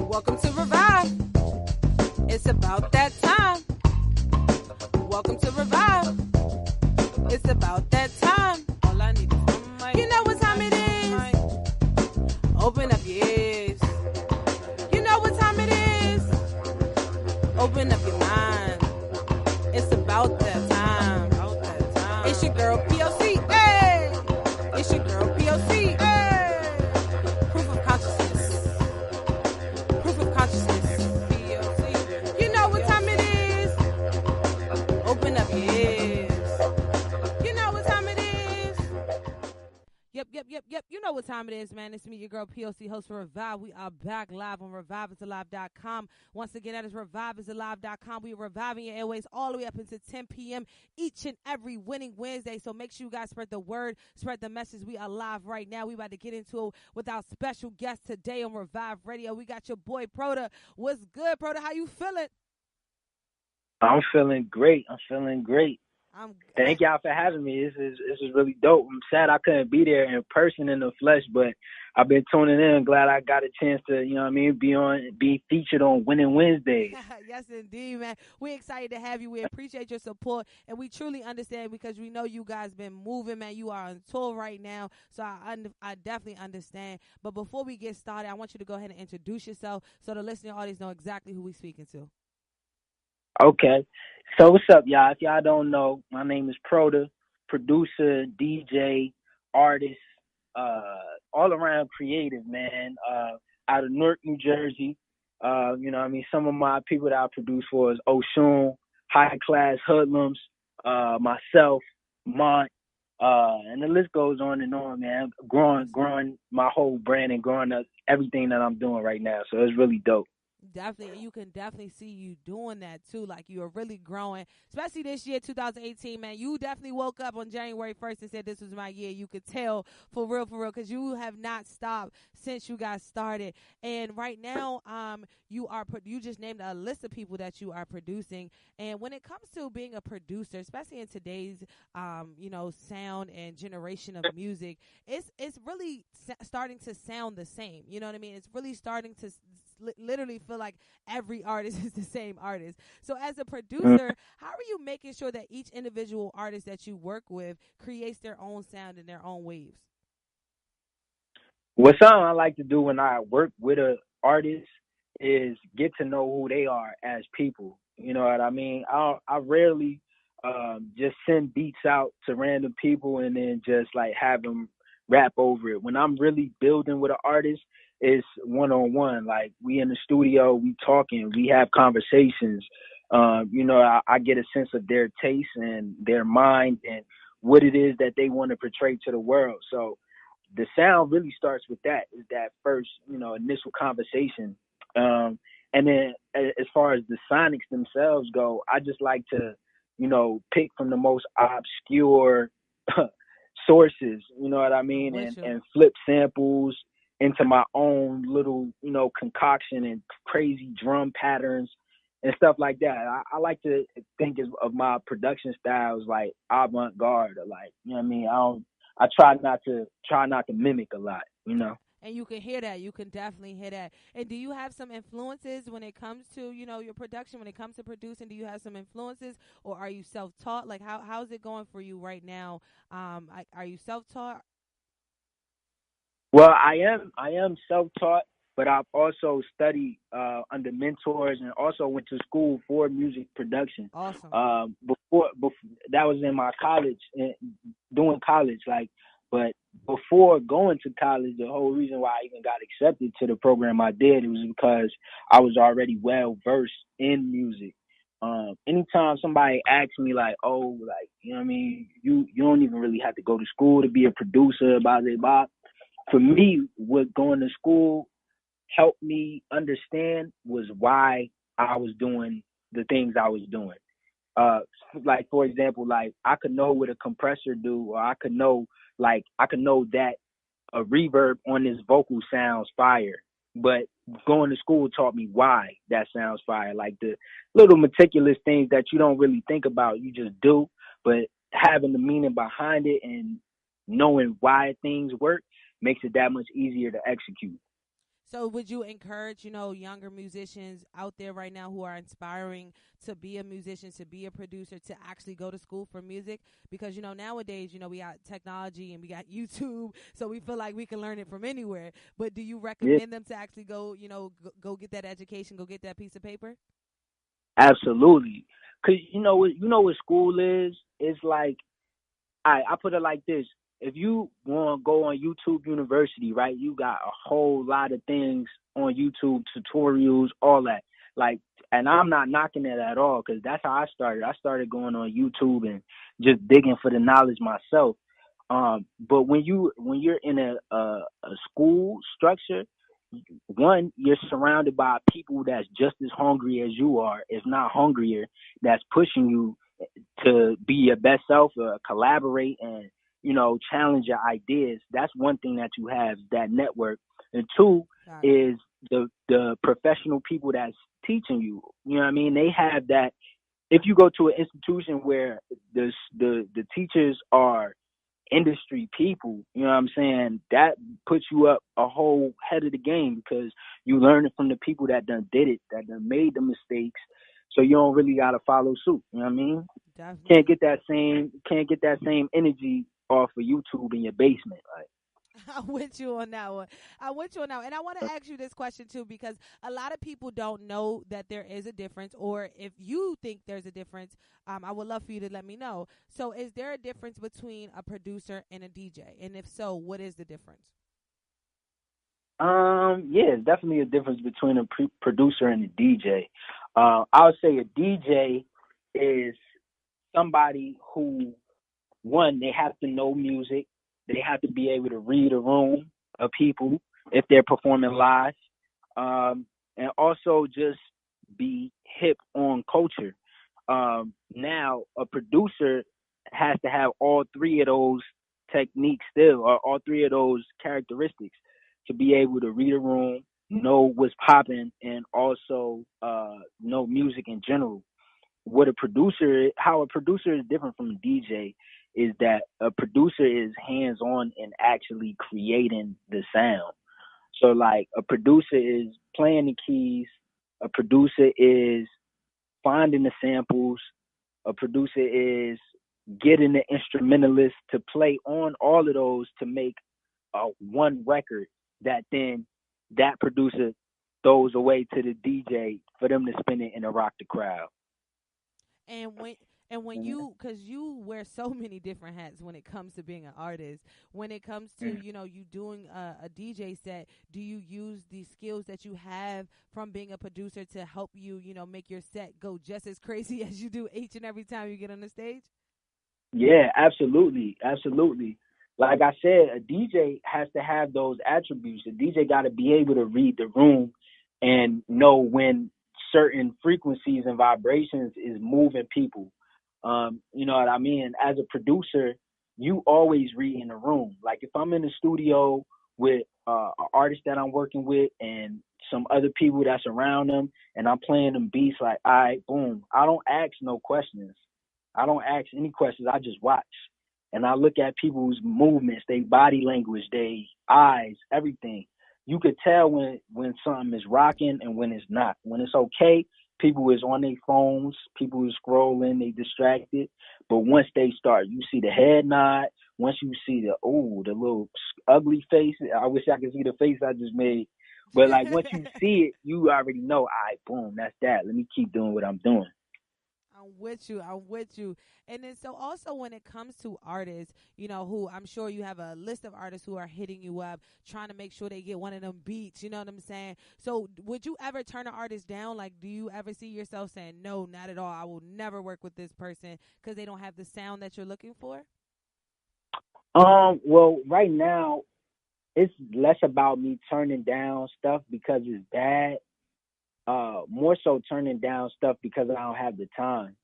Welcome to Revive. It's about that time. Welcome to Revive. It's about that time. All I need is one mic. About that time. It's your girl P.O.C. Hey! It's your girl P.O.C. Hey! Proof of consciousness. Proof of consciousness. P.O.C. You know what time it is. Open up your ears. You know what time it is. Yep. You know what time it is, man. It's me, your girl P.O.C., host for Revive. We are back live on reviveisalive.com. Once again, that is reviveisalive.com. We are reviving your airways all the way up into 10 p.m. each and every winning Wednesday. So make sure you guys spread the word, spread the message. We are live right now. We about to get into it with our special guest today on Revive Radio. We got your boy Proda. What's good, Proda? How you feeling? I'm feeling great. Thank y'all for having me. This is really dope. I'm sad I couldn't be there in person in the flesh, but I've been tuning in. Glad I got a chance to, be featured on Winning Wednesdays. Yes, indeed, man. We're excited to have you. We appreciate your support, and we truly understand because we know you guys been moving, man. You are on tour right now, so I definitely understand. But before we get started, I want you to go ahead and introduce yourself so the listening audience know exactly who we're speaking to. Okay. So what's up, y'all? If y'all don't know, my name is Proda, producer, DJ, artist, all around creative, man. Out of Newark, New Jersey. Some of my people that I produce for is Oshun, High Class Hoodlums, myself, Mont, and the list goes on and on, man. Growing my whole brand and growing up everything that I'm doing right now. So it's really dope. Definitely, you can definitely see you doing that too. Like you are really growing, especially this year, 2018, man. You definitely woke up on January 1st and said this was my year. You could tell for real, because you have not stopped since you got started. And right now, you just named a list of people that you are producing. And when it comes to being a producer, especially in today's, sound and generation of music, it's really starting to sound the same. You know what I mean? It's really starting to literally feel like every artist is the same artist. So as a producer, how are you making sure that each individual artist that you work with creates their own sound and their own waves? What something I like to do when I work with an artist is get to know who they are as people. You know what I mean? I rarely just send beats out to random people and then just like have them rap over it. When I'm really building with an artist, it's one-on-one. Like we in the studio, we talking, we have conversations. I get a sense of their taste and their mind and what it is that they want to portray to the world. So the sound really starts with that, is that first, initial conversation. And then as far as the sonics themselves go, I just like to, pick from the most obscure sources, you know what I mean? And flip samples into my own little, concoction and crazy drum patterns and stuff like that. I like to think of my production styles like avant-garde, or like, you know what I mean? I try not to mimic a lot, And you can hear that. You can definitely hear that. And do you have some influences when it comes to, your production, when it comes to producing? Do you have some influences, or are you self-taught? Like, how's it going for you right now? Are you self-taught? Well, I am self-taught, but I've also studied under mentors and also went to school for music production. Awesome. Before that was in my college, doing college, but before going to college, the whole reason why I even got accepted to the program I did, it was because I was already well versed in music. Anytime somebody asks me you know what I mean, you don't even really have to go to school to be a producer, blah, blah, blah. For me, what going to school helped me understand was why I was doing the things I was doing. Like, for example, like I could know what a compressor do, or I could know that a reverb on this vocal sounds fire. But going to school taught me why that sounds fire. Like the little meticulous things that you don't really think about, you just do. But having the meaning behind it and knowing why things work makes it that much easier to execute. So would you encourage, younger musicians out there right now who are inspiring to be a musician, to be a producer, to actually go to school for music? Because, nowadays, we got technology and we got YouTube, so we feel like we can learn it from anywhere. But do you recommend them to actually go, go get that education, go get that piece of paper? Absolutely. Cause you know what school is? It's like I put it like this. If you want to go on YouTube University, right, you got a whole lot of things on YouTube, tutorials, all that. Like, and I'm not knocking it at all because that's how I started. I started going on YouTube and just digging for the knowledge myself. But when you're in a school structure, one, you're surrounded by people that's just as hungry as you are, if not hungrier, that's pushing you to be your best self, collaborate, and challenge your ideas. That's one thing that you have, that network. And two is the professional people that's teaching you. You know what I mean? They have that. If you go to an institution where the teachers are industry people, you know what I'm saying, that puts you up a whole head of the game because you learn it from the people that done did it, that done made the mistakes. So you don't really gotta follow suit. You know what I mean? Definitely. Can't get that same energy off of YouTube in your basement. Like, I'm with you on that one. I'm with you on that one. And I want to ask you this question too, because a lot of people don't know that there is a difference, or if you think there's a difference, I would love for you to let me know. So is there a difference between a producer and a DJ? And if so, what is the difference? Yeah, it's definitely a difference between a producer and a DJ. I would say a DJ is somebody who, one, they have to know music. They have to be able to read a room of people if they're performing live, and also just be hip on culture. Now, a producer has to have all three of those techniques still, or all three of those characteristics, to be able to read a room, know what's popping, and also know music in general. How a producer is different from a DJ is that a producer is hands on and actually creating the sound. So like a producer is playing the keys, a producer is finding the samples, a producer is getting the instrumentalist to play on all of those to make one record that then that producer throws away to the DJ for them to spin it and to rock the crowd. And when you, because you wear so many different hats when it comes to being an artist, when it comes to you doing a DJ set, do you use the skills that you have from being a producer to help you make your set go just as crazy as you do each and every time you get on the stage? Yeah, absolutely. Like I said, a DJ has to have those attributes. A DJ got to be able to read the room and know when certain frequencies and vibrations is moving people. You know what I mean? As a producer, you always read in the room. Like if I'm in the studio with an artist that I'm working with and some other people that's around them, and I'm playing them beats, like, all right, boom. I don't ask no questions. I don't ask any questions. I just watch. And I look at people's movements, their body language, their eyes, everything. You could tell when something is rocking and when it's not. When it's okay, people is on their phones, people is scrolling, they distracted. But once they start, you see the head nod. Once you see the little ugly face, I wish I could see the face I just made. But like once you see it, you already know, all right, boom, that's that. Let me keep doing what I'm doing. I'm with you. And then so also when it comes to artists, who I'm sure you have a list of artists who are hitting you up, trying to make sure they get one of them beats, you know what I'm saying? So would you ever turn an artist down? Like, do you ever see yourself saying, no, not at all, I will never work with this person because they don't have the sound that you're looking for? Well, right now, it's less about me turning down stuff because it's bad. More so turning down stuff because I don't have the time.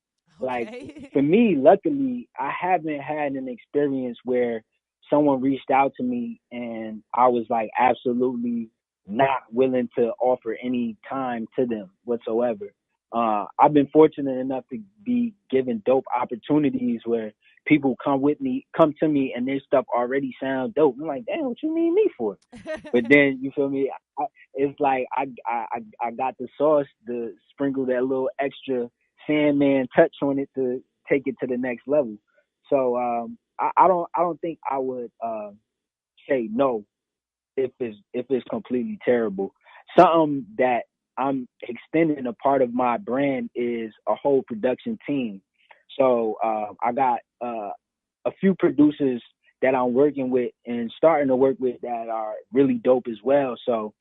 Okay. Like for me, luckily, I haven't had an experience where someone reached out to me and I was like absolutely not willing to offer any time to them whatsoever. I've been fortunate enough to be given dope opportunities where people come to me and their stuff already sound dope. I'm like, damn, what you need me for? But then you feel me? It's like I got the sauce to sprinkle that little extra Sandman touch on it to take it to the next level. So I don't think I would say no if it's completely terrible. Something that I'm extending a part of my brand is a whole production team. So I got a few producers that I'm working with and starting to work with that are really dope as well. So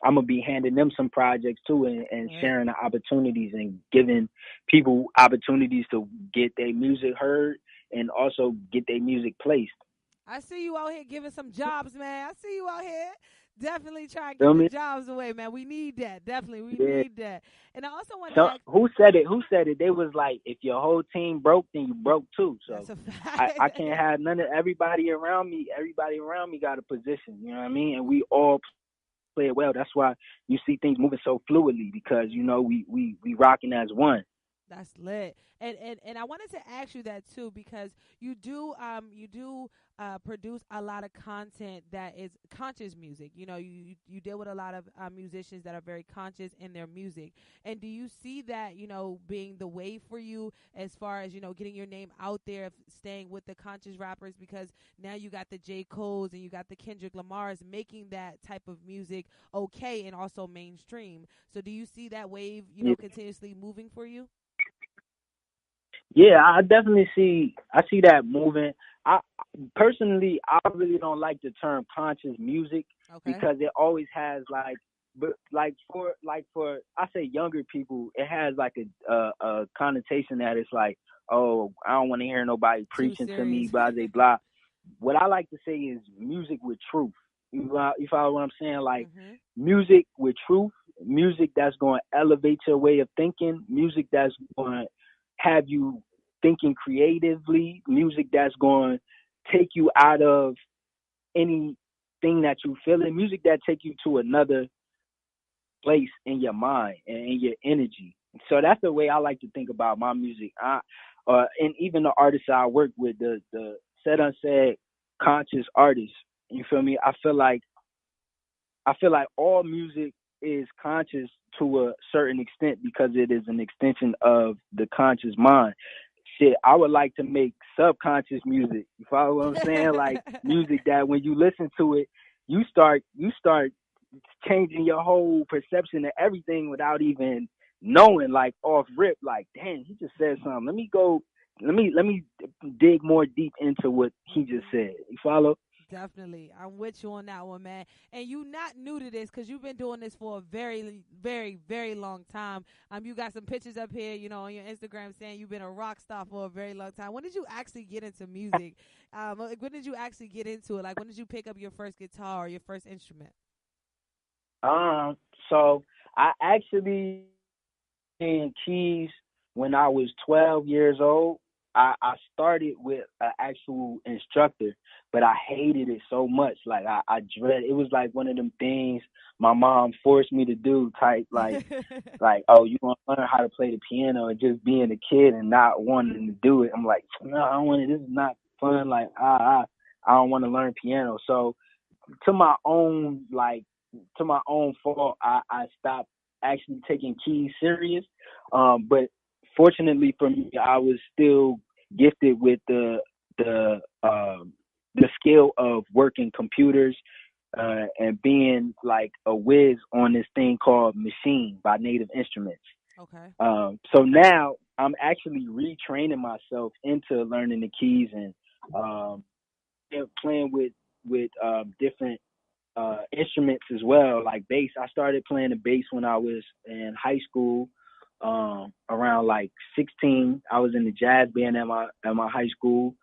I'm gonna be handing them some projects too, and sharing the opportunities and giving people opportunities to get their music heard and also get their music placed. I see you out here giving some jobs, man. I see you out here. Definitely try to Feel get the me? jobs away, man. We need that. Definitely, we Yeah. need that. And I also want So, to ask, who said it? Who said it? They was like, if your whole team broke, then you broke too. So that's a fact. I can't have none of everybody around me. Everybody around me got a position. You know what I mean? And we all play it well. That's why you see things moving so fluidly, because you know we rocking as one. That's lit. And I wanted to ask you that too, because you do produce a lot of content that is conscious music. You know, you deal with a lot of musicians that are very conscious in their music. And do you see that, you know, being the way for you as far as, you know, getting your name out there, staying with the conscious rappers, because now you got the J. Cole's and you got the Kendrick Lamars making that type of music okay and also mainstream. So do you see that wave, you know, continuously moving for you? Yeah, I definitely see. I see that moving. I personally, I really don't like the term conscious music because it always has but for I say younger people, it has like a connotation that it's like, oh, I don't want to hear nobody preaching to me, blah blah blah. What I like to say is music with truth. You follow what I'm saying? Like music with truth, music that's going to elevate your way of thinking, music that's going to have you thinking creatively, music that's going to take you out of anything that you feel in, music that take you to another place in your mind and in your energy. So that's the way I like to think about my music. And even the artists I work with, the said unsaid conscious artists, you feel me? I feel like all music is conscious to a certain extent because it is an extension of the conscious mind. Shit, I would like to make subconscious music. You follow what I'm saying? Like music that when you listen to it, you start changing your whole perception of everything without even knowing, like off rip, like, damn, he just said something. Let me dig more deep into what he just said. You follow? Definitely. I'm with you on that one, man. And you not new to this because you've been doing this for a very, very, very long time. You got some pictures up here, you know, on your Instagram saying you've been a rock star for a very long time. When did you actually get into music? When did you actually get into it? Like, when did you pick up your first guitar or your first instrument? So I actually in keys when I was 12 years old. I started with an actual instructor, but I hated it so much. Like I dread it. Was like one of them things my mom forced me to do, type like oh, you want to learn how to play the piano, and just being a kid and not wanting to do it. I'm like, no, I don't want it. This is not fun. Like I don't want to learn piano. So to my own fault, I stopped actually taking keys serious. But fortunately for me, I was still gifted with the skill of working computers and being like a whiz on this thing called Machine by Native Instruments. Okay. So now I'm actually retraining myself into learning the keys and playing with different instruments as well, like bass. I started playing the bass when I was in high school. Around like 16, I was in the jazz band at my high school.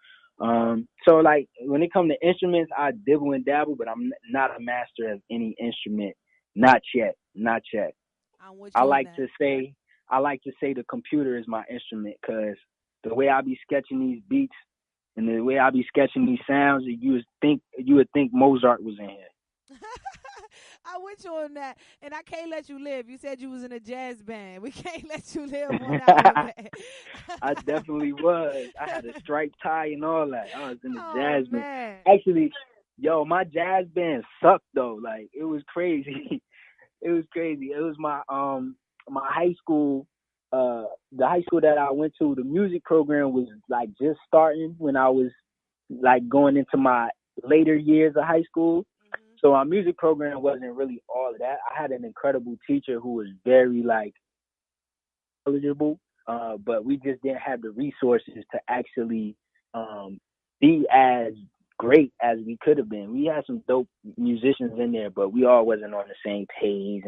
So like when it comes to instruments, I dibble and dabble, but I'm not a master of any instrument. Not yet. I like to say the computer is my instrument, because the way I be sketching these beats and the way I be sketching these sounds, you would think Mozart was in here. I'm with you on that, and I can't let you live. You said you was in a jazz band. We can't let you live on that one, man. I definitely was. I had a striped tie and all that. I was in the jazz band. Man. Actually, my jazz band sucked though. Like it was crazy. It was crazy. It was my high school. The high school that I went to, the music program was like just starting when I was like going into my later years of high school. So our music program wasn't really all of that. I had an incredible teacher who was very like eligible, but we just didn't have the resources to actually be as great as we could have been. We had some dope musicians in there, but we all wasn't on the same page.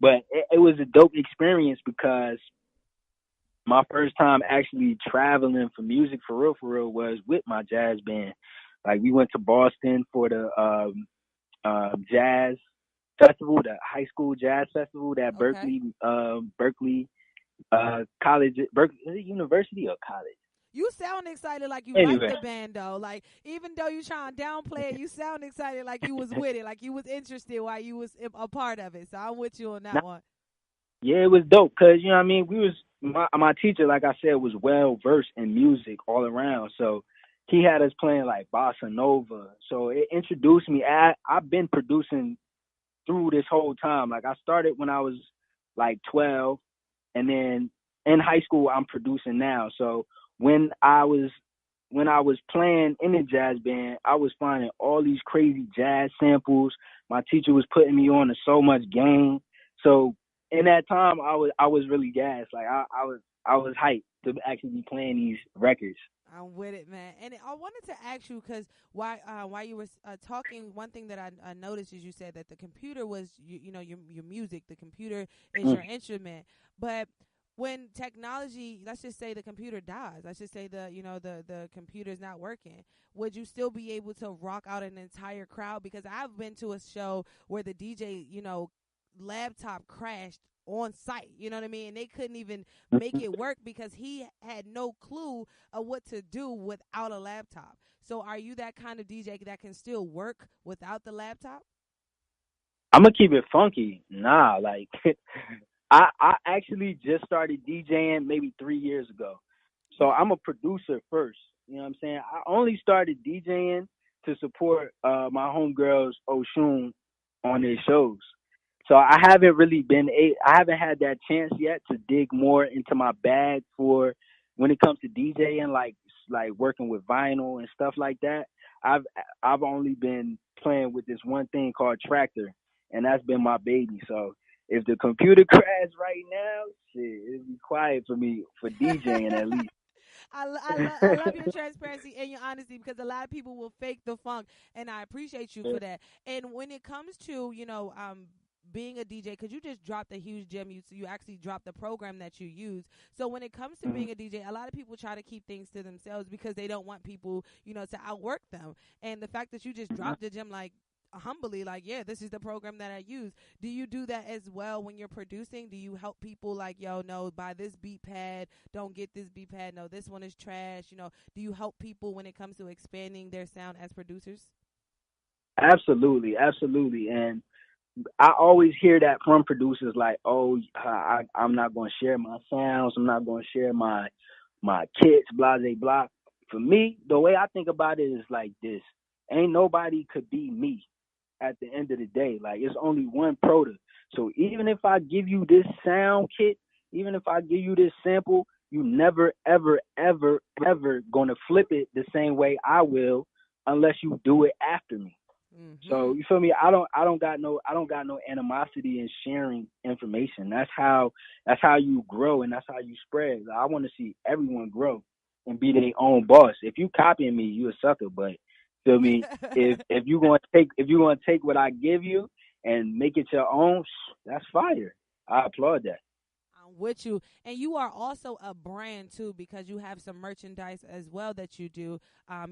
But it was a dope experience because my first time actually traveling for music for real was with my jazz band. Like we went to Boston for the jazz festival, the high school jazz festival that Berkeley college, Berkeley, is it university or college? You sound excited like you Anyway. like the band, though. Like, even though you trying to downplay it, you sound excited like you was with it, like you was interested while you was a part of it. So I'm with you on that one. Yeah, it was dope because, you know what I mean, we was, my teacher, like I said, was well-versed in music all around. So he had us playing like bossa nova. So it introduced me. I've been producing through this whole time. Like I started when I was like 12, and then in high school I'm producing now. So when I was playing in the jazz band, I was finding all these crazy jazz samples. My teacher was putting me on to so much game. So in that time, I was really gassed. Like I was hyped to actually be playing these records. I'm with it, man. And I wanted to ask you because while you were talking, one thing that I noticed is you said that the computer was your music. The computer is your instrument, but when technology, let's just say the computer dies, let's just say the computer's not working, would you still be able to rock out an entire crowd? Because I've been to a show where the DJ, laptop crashed on site, you know what I mean? And they couldn't even make it work because he had no clue of what to do without a laptop. So are you that kind of DJ that can still work without the laptop? I'm gonna keep it funky. Nah, like I actually just started DJing maybe 3 years ago. So I'm a producer first. You know what I'm saying? I only started DJing to support my homegirls Oshun on their shows. So I haven't really I haven't had that chance yet to dig more into my bag for when it comes to DJing, like working with vinyl and stuff like that. I've only been playing with this one thing called Tractor, and that's been my baby. So if the computer crashed right now, shit, it'd be quiet for me for DJing at least. I love your transparency and your honesty because a lot of people will fake the funk, and I appreciate you for that. And when it comes to being a DJ, because you just dropped a huge gem, you actually dropped the program that you use. So when it comes to being a DJ, a lot of people try to keep things to themselves because they don't want people, to outwork them. And the fact that you just dropped the gem, like, humbly, like, yeah, this is the program that I use. Do you do that as well when you're producing? Do you help people like, yo, no, buy this beat pad, don't get this beat pad, no, this one is trash? Do you help people when it comes to expanding their sound as producers? Absolutely. And I always hear that from producers, like, oh, I'm not going to share my sounds, I'm not going to share my kits, blah, blah, blah. For me, the way I think about it is like this: ain't nobody could be me. At the end of the day, like, it's only one Proda. So even if I give you this sound kit, even if I give you this sample, you never, ever, ever, ever gonna flip it the same way I will, unless you do it after me. Mm-hmm. So you feel me? I don't got no animosity in sharing information. That's how you grow and that's how you spread. I want to see everyone grow and be their own boss. If you copying me, you a sucker. But feel me? if you gonna take what I give you and make it your own, that's fire. I applaud that. I'm with you. And you are also a brand too, because you have some merchandise as well that you do,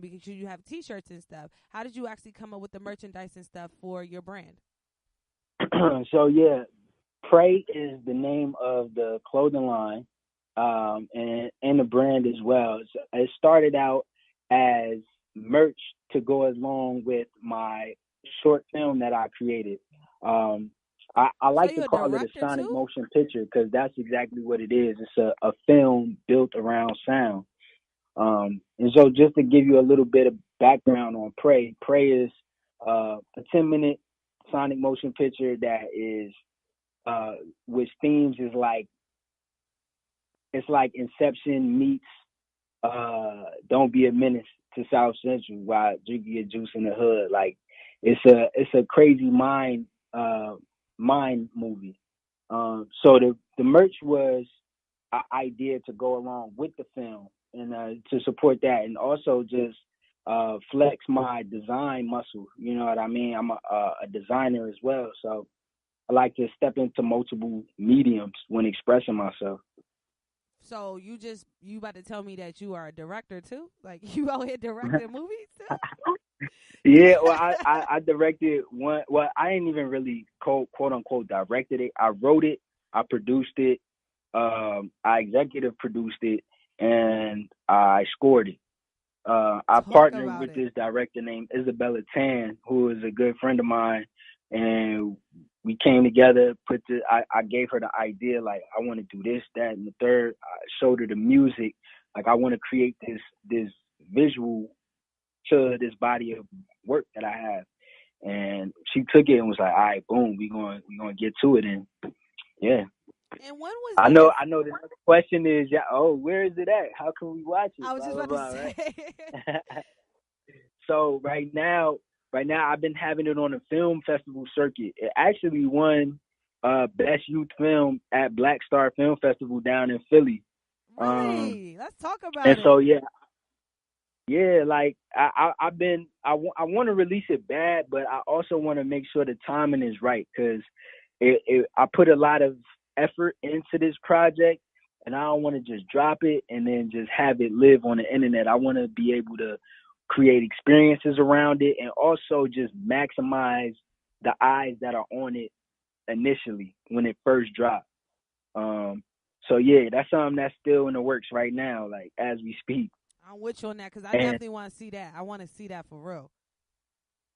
because you have t-shirts and stuff. How did you actually come up with the merchandise and stuff for your brand? So yeah, Pray is the name of the clothing line, and the brand as well. So it started out as merch to go along with my short film that I created. I like to call it a sonic motion picture because that's exactly what it is. It's a film built around sound. And so just to give you a little bit of background on Pray is a 10-minute sonic motion picture that is which themes is like, it's like Inception meets Don't Be a Menace to South Central while drinking your juice in the hood. Like, it's a crazy mind movie. So the merch was an idea to go along with the film and to support that, and also just flex my design muscle. You know what I mean? I'm a designer as well, so I like to step into multiple mediums when expressing myself. So you about to tell me that you are a director too? Like you out here directing movies too? Yeah, well, I directed one. Well, I ain't even really quote unquote directed it. I wrote it, I produced it, I executive produced it, and I scored it. I partnered with this director named Isabella Tan, who is a good friend of mine, and we came together. I gave her the idea, like I want to do this, that, and the third. I showed her the music, like I want to create this visual to this body of work that I have, and she took it and was like, "All right, boom, we gonna get to it." And yeah. And when was I know the next question is, where is it at? How can we watch it? I was just about to say. Right? So right now I've been having it on a film festival circuit. It actually won Best Youth Film at Black Star Film Festival down in Philly. Really? Let's talk about it. And so yeah, like I want to release it bad, but I also want to make sure the timing is right, because I put a lot of effort into this project, and I don't want to just drop it and then just have it live on the internet. I want to be able to create experiences around it and also just maximize the eyes that are on it initially when it first dropped. So yeah, that's something that's still in the works right now, like as we speak. I'm with you on that, because I definitely want to see that. I want to see that for real.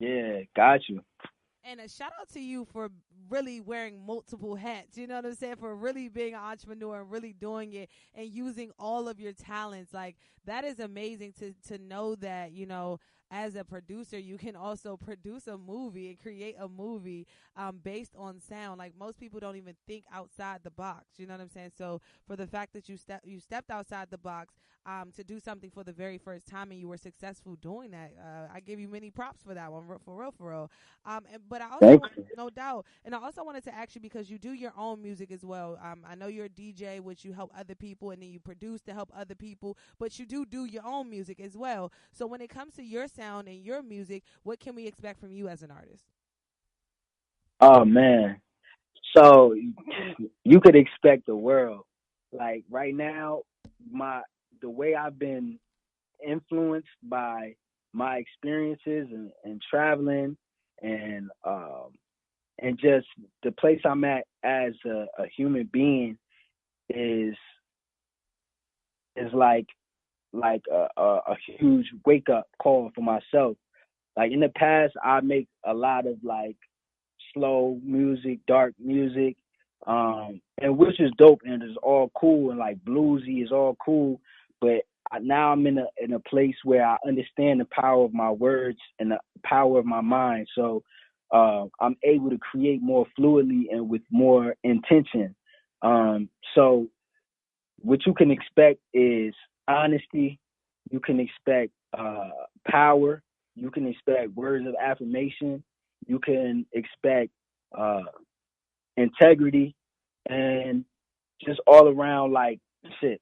Yeah, got you. And a shout out to you for really wearing multiple hats. You know what I'm saying? For really being an entrepreneur and really doing it and using all of your talents. Like, that is amazing to know that, you know, as a producer, you can also produce a movie and create a movie based on sound. Like, most people don't even think outside the box. You know what I'm saying? So for the fact that you stepped outside the box to do something for the very first time, and you were successful doing that, I give you many props for that one, for real. But I also, no doubt, and I also wanted to ask you, because you do your own music as well. I know you're a DJ, which you help other people, and then you produce to help other people, but you do your own music as well. So when it comes to your sound and your music, what can we expect from you as an artist? Oh man, so you could expect the world. Like right now, the way I've been influenced by my experiences and traveling and just the place I'm at as a human being is like a huge wake up call for myself. Like in the past, I make a lot of like slow music, dark music, and which is dope and is all cool, and like bluesy is all cool. But now I'm in a place where I understand the power of my words and the power of my mind. So I'm able to create more fluidly and with more intention. So what you can expect is honesty. You can expect power. You can expect words of affirmation. You can expect integrity, and just all around like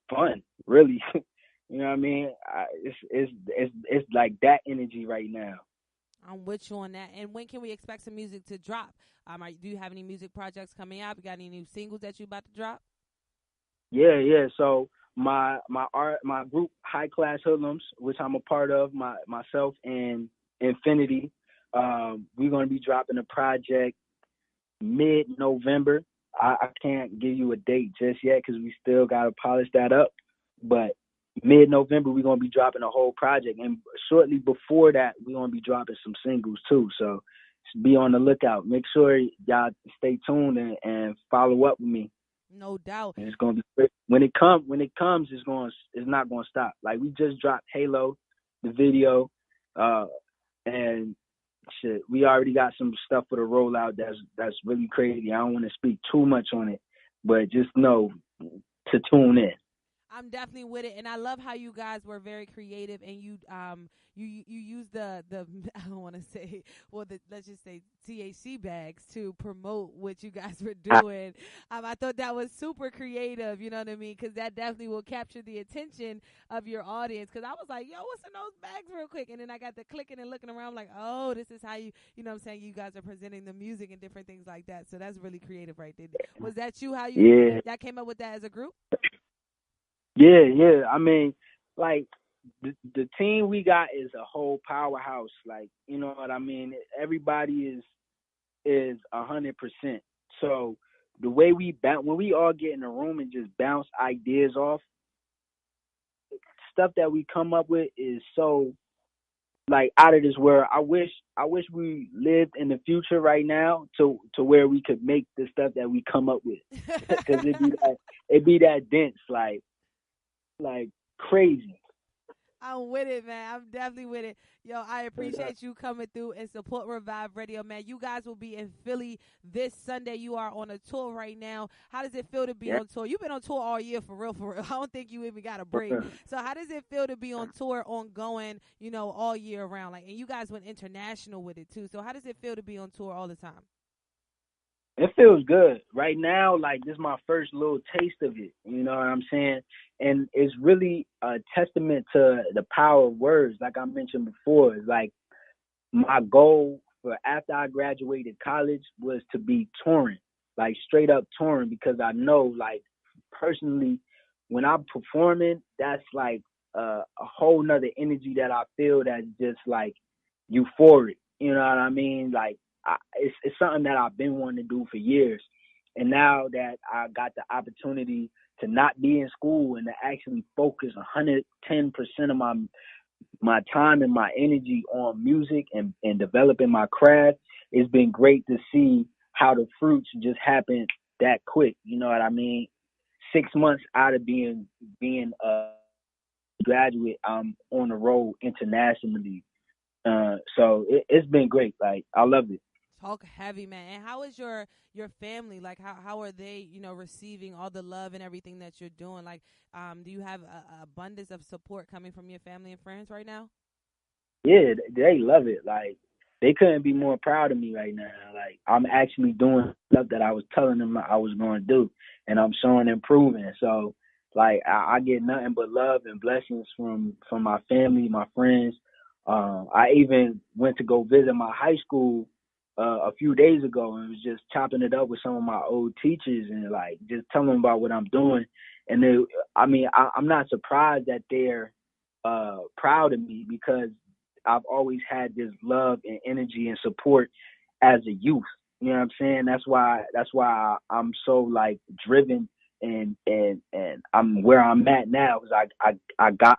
fun. Really, you know what I mean? It's like that energy right now. I'm with you on that. And when can we expect some music to drop? Do you have any music projects coming out? You got any new singles that you about to drop? Yeah. So my group High Class Hoodlums, which I'm a part of, myself and Infinity, we're gonna be dropping a project mid-November. I can't give you a date just yet because we still gotta polish that up. But mid-November we're gonna be dropping a whole project, and shortly before that we're gonna be dropping some singles too. So be on the lookout. Make sure y'all stay tuned and follow up with me. No doubt. And it's gonna be great. When it comes, it's not gonna stop. Like we just dropped Halo, the video, and shit. We already got some stuff for the rollout that's really crazy. I don't want to speak too much on it, but just know to tune in. I'm definitely with it, and I love how you guys were very creative, and you use the I don't want to say, well, let's just say THC bags to promote what you guys were doing. I thought that was super creative, you know what I mean? Because that definitely will capture the attention of your audience. Because I was like, yo, what's in those bags real quick? And then I got to clicking and looking around like, oh, this is how you know what I'm saying, you guys are presenting the music and different things like that. So that's really creative right there. Was that you, how you that came up with that as a group? Yeah. I mean, like, the team we got is a whole powerhouse. Like, you know what I mean? Everybody is 100%. So the way when we all get in a room and just bounce ideas off, stuff that we come up with is so, like, out of this world. I wish we lived in the future right now to where we could make the stuff that we come up with, because it'd be that dense, like crazy. I'm with it, man. I'm definitely with it. Yo, I appreciate you coming through and support Revive Radio, man. You guys will be in Philly this Sunday. You are on a tour right now. How does it feel to be on tour? You've been on tour all year, for real, for real. I don't think you even got a break. So how does it feel to be on tour, ongoing, you know, all year round? Like, and you guys went international with it, too. So how does it feel to be on tour all the time? It feels good. Right now, like, this is my first little taste of it. You know what I'm saying? And it's really a testament to the power of words. Like I mentioned before, it's like my goal for after I graduated college was to be touring, like straight up touring, because I know, like, personally, when I'm performing, that's like a whole nother energy that I feel that's just like euphoric. You know what I mean? Like, it's something that I've been wanting to do for years. And now that I got the opportunity to not be in school and to actually focus 110% of my time and my energy on music and developing my craft, it's been great to see how the fruits just happen that quick. You know what I mean? 6 months out of being a graduate, I'm on the road internationally. So it's been great. Like, I love it. Talk heavy, man. And how is your family? Like, how are they, you know, receiving all the love and everything that you're doing? Like, do you have a abundance of support coming from your family and friends right now? Yeah, they love it. Like, they couldn't be more proud of me right now. Like, I'm actually doing stuff that I was telling them I was going to do, and I'm showing improvement. So, like, I get nothing but love and blessings from my family, my friends. I even went to go visit my high school a few days ago and was just chopping it up with some of my old teachers and, like, just telling them about what I'm doing. And I'm not surprised that they're proud of me, because I've always had this love and energy and support as a youth. You know what I'm saying? That's why I'm so, like, driven and I'm where I'm at now, because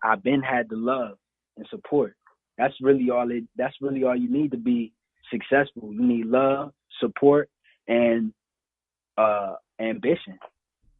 I've been had the love and support. That's really all you need to be successful. You need love, support, and ambition.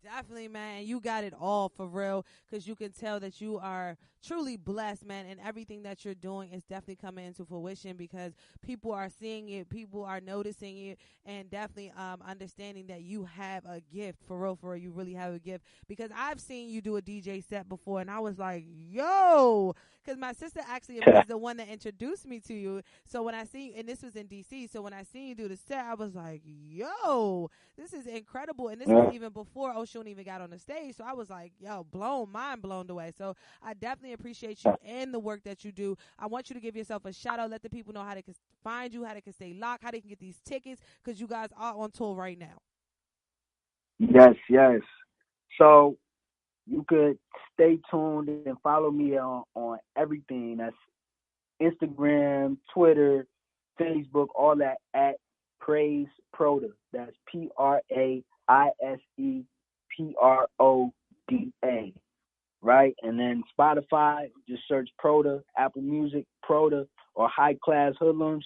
Definitely, man. You got it all, for real, because you can tell that you are truly blessed, man, and everything that you're doing is definitely coming into fruition because people are seeing it, people are noticing it, and definitely understanding that you have a gift, for real, you really have a gift, because I've seen you do a DJ set before, and I was like, yo, because my sister actually was the one that introduced me to you, so when I see you, and this was in D.C., so when I seen you do the set, I was like, yo, this is incredible, and this was even before Oshun even got on the stage, so I was like, yo, mind blown away, so I definitely appreciate you and the work that you do. I want you to give yourself a shout out, let the people know how they can find you, how they can stay locked, how they can get these tickets, because you guys are on tour right now. Yes. So you could stay tuned and follow me on everything. That's Instagram, Twitter, Facebook, all that at Praise Proda. That's PRAISEPRODA. Right? And then Spotify, just search Proda, Apple Music, Proda, or High Class Hoodlums.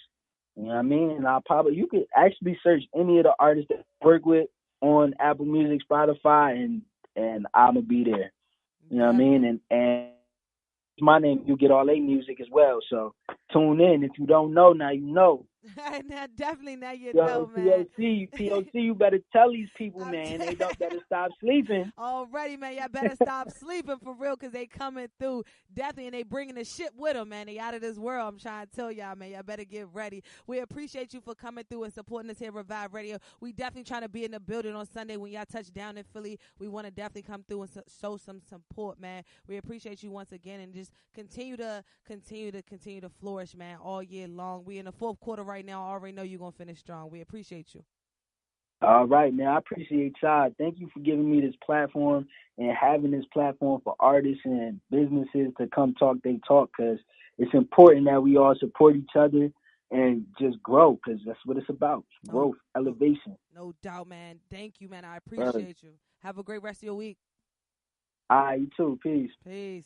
You know what I mean? And you could actually search any of the artists that I work with on Apple Music, Spotify, and I'm going to be there. You know what I mean? And my name, you get all their music as well. So tune in. If you don't know, now you know. Now, definitely, now you Yo, know, man. P.O.C, you better tell these people, man. They don't better stop sleeping. Already, man. Y'all better stop sleeping for real, because they coming through definitely, and they bringing the shit with them, man. They out of this world. I'm trying to tell y'all, man. Y'all better get ready. We appreciate you for coming through and supporting us here at Revive Radio. We definitely trying to be in the building on Sunday when y'all touch down in Philly. We want to definitely come through and show some support, man. We appreciate you once again, and just continue to flourish, man, all year long. We in the fourth quarter right now. I already know you're going to finish strong. We appreciate you. All right, man. I appreciate y'all. Thank you for giving me this platform and having this platform for artists and businesses to come talk they talk, because it's important that we all support each other and just grow, because that's what it's about. Growth, elevation. No doubt, man. Thank you, man. I appreciate you. Have a great rest of your week. All right, you too. Peace. Peace.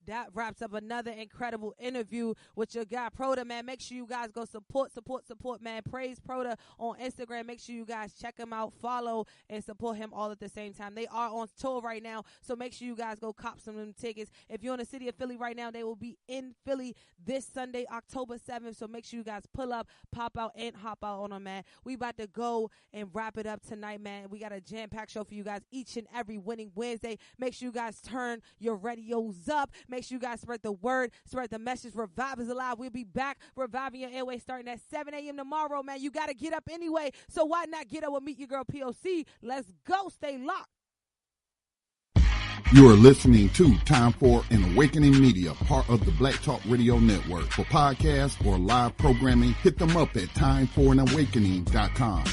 That wraps up another incredible interview with your guy, Proda, man. Make sure you guys go support, man. Praise Proda on Instagram. Make sure you guys check him out, follow, and support him all at the same time. They are on tour right now, so make sure you guys go cop some of them tickets. If you're in the city of Philly right now, they will be in Philly this Sunday, October 7th, so make sure you guys pull up, pop out, and hop out on them, man. We about to go and wrap it up tonight, man. We got a jam-packed show for you guys each and every winning Wednesday. Make sure you guys turn your radios up. Make sure you guys spread the word, spread the message. Revive is alive. We'll be back reviving your airways starting at 7 a.m. tomorrow, man. You got to get up anyway, so why not get up with Meet Your Girl P.O.C. Let's go. Stay locked. You are listening to Time for an Awakening Media, part of the Black Talk Radio Network. For podcasts or live programming, hit them up at timeforanawakening.com.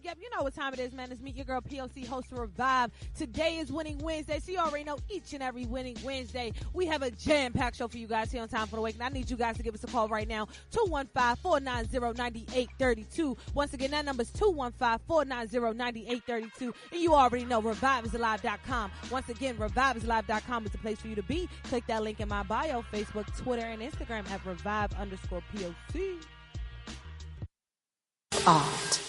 Yep, you know what time it is, man. It's Meet Your Girl P.O.C. host of Revive. Today is Winning Wednesday, so you already know each and every Winning Wednesday, we have a jam-packed show for you guys here on Time for the Awakening. I need you guys to give us a call right now, 215-490-9832. Once again, that number is 215-490-9832. And you already know reviveisalive.com. Once again, reviveisalive.com is the place for you to be. Click that link in my bio, Facebook, Twitter, and Instagram at revive_POC. Art.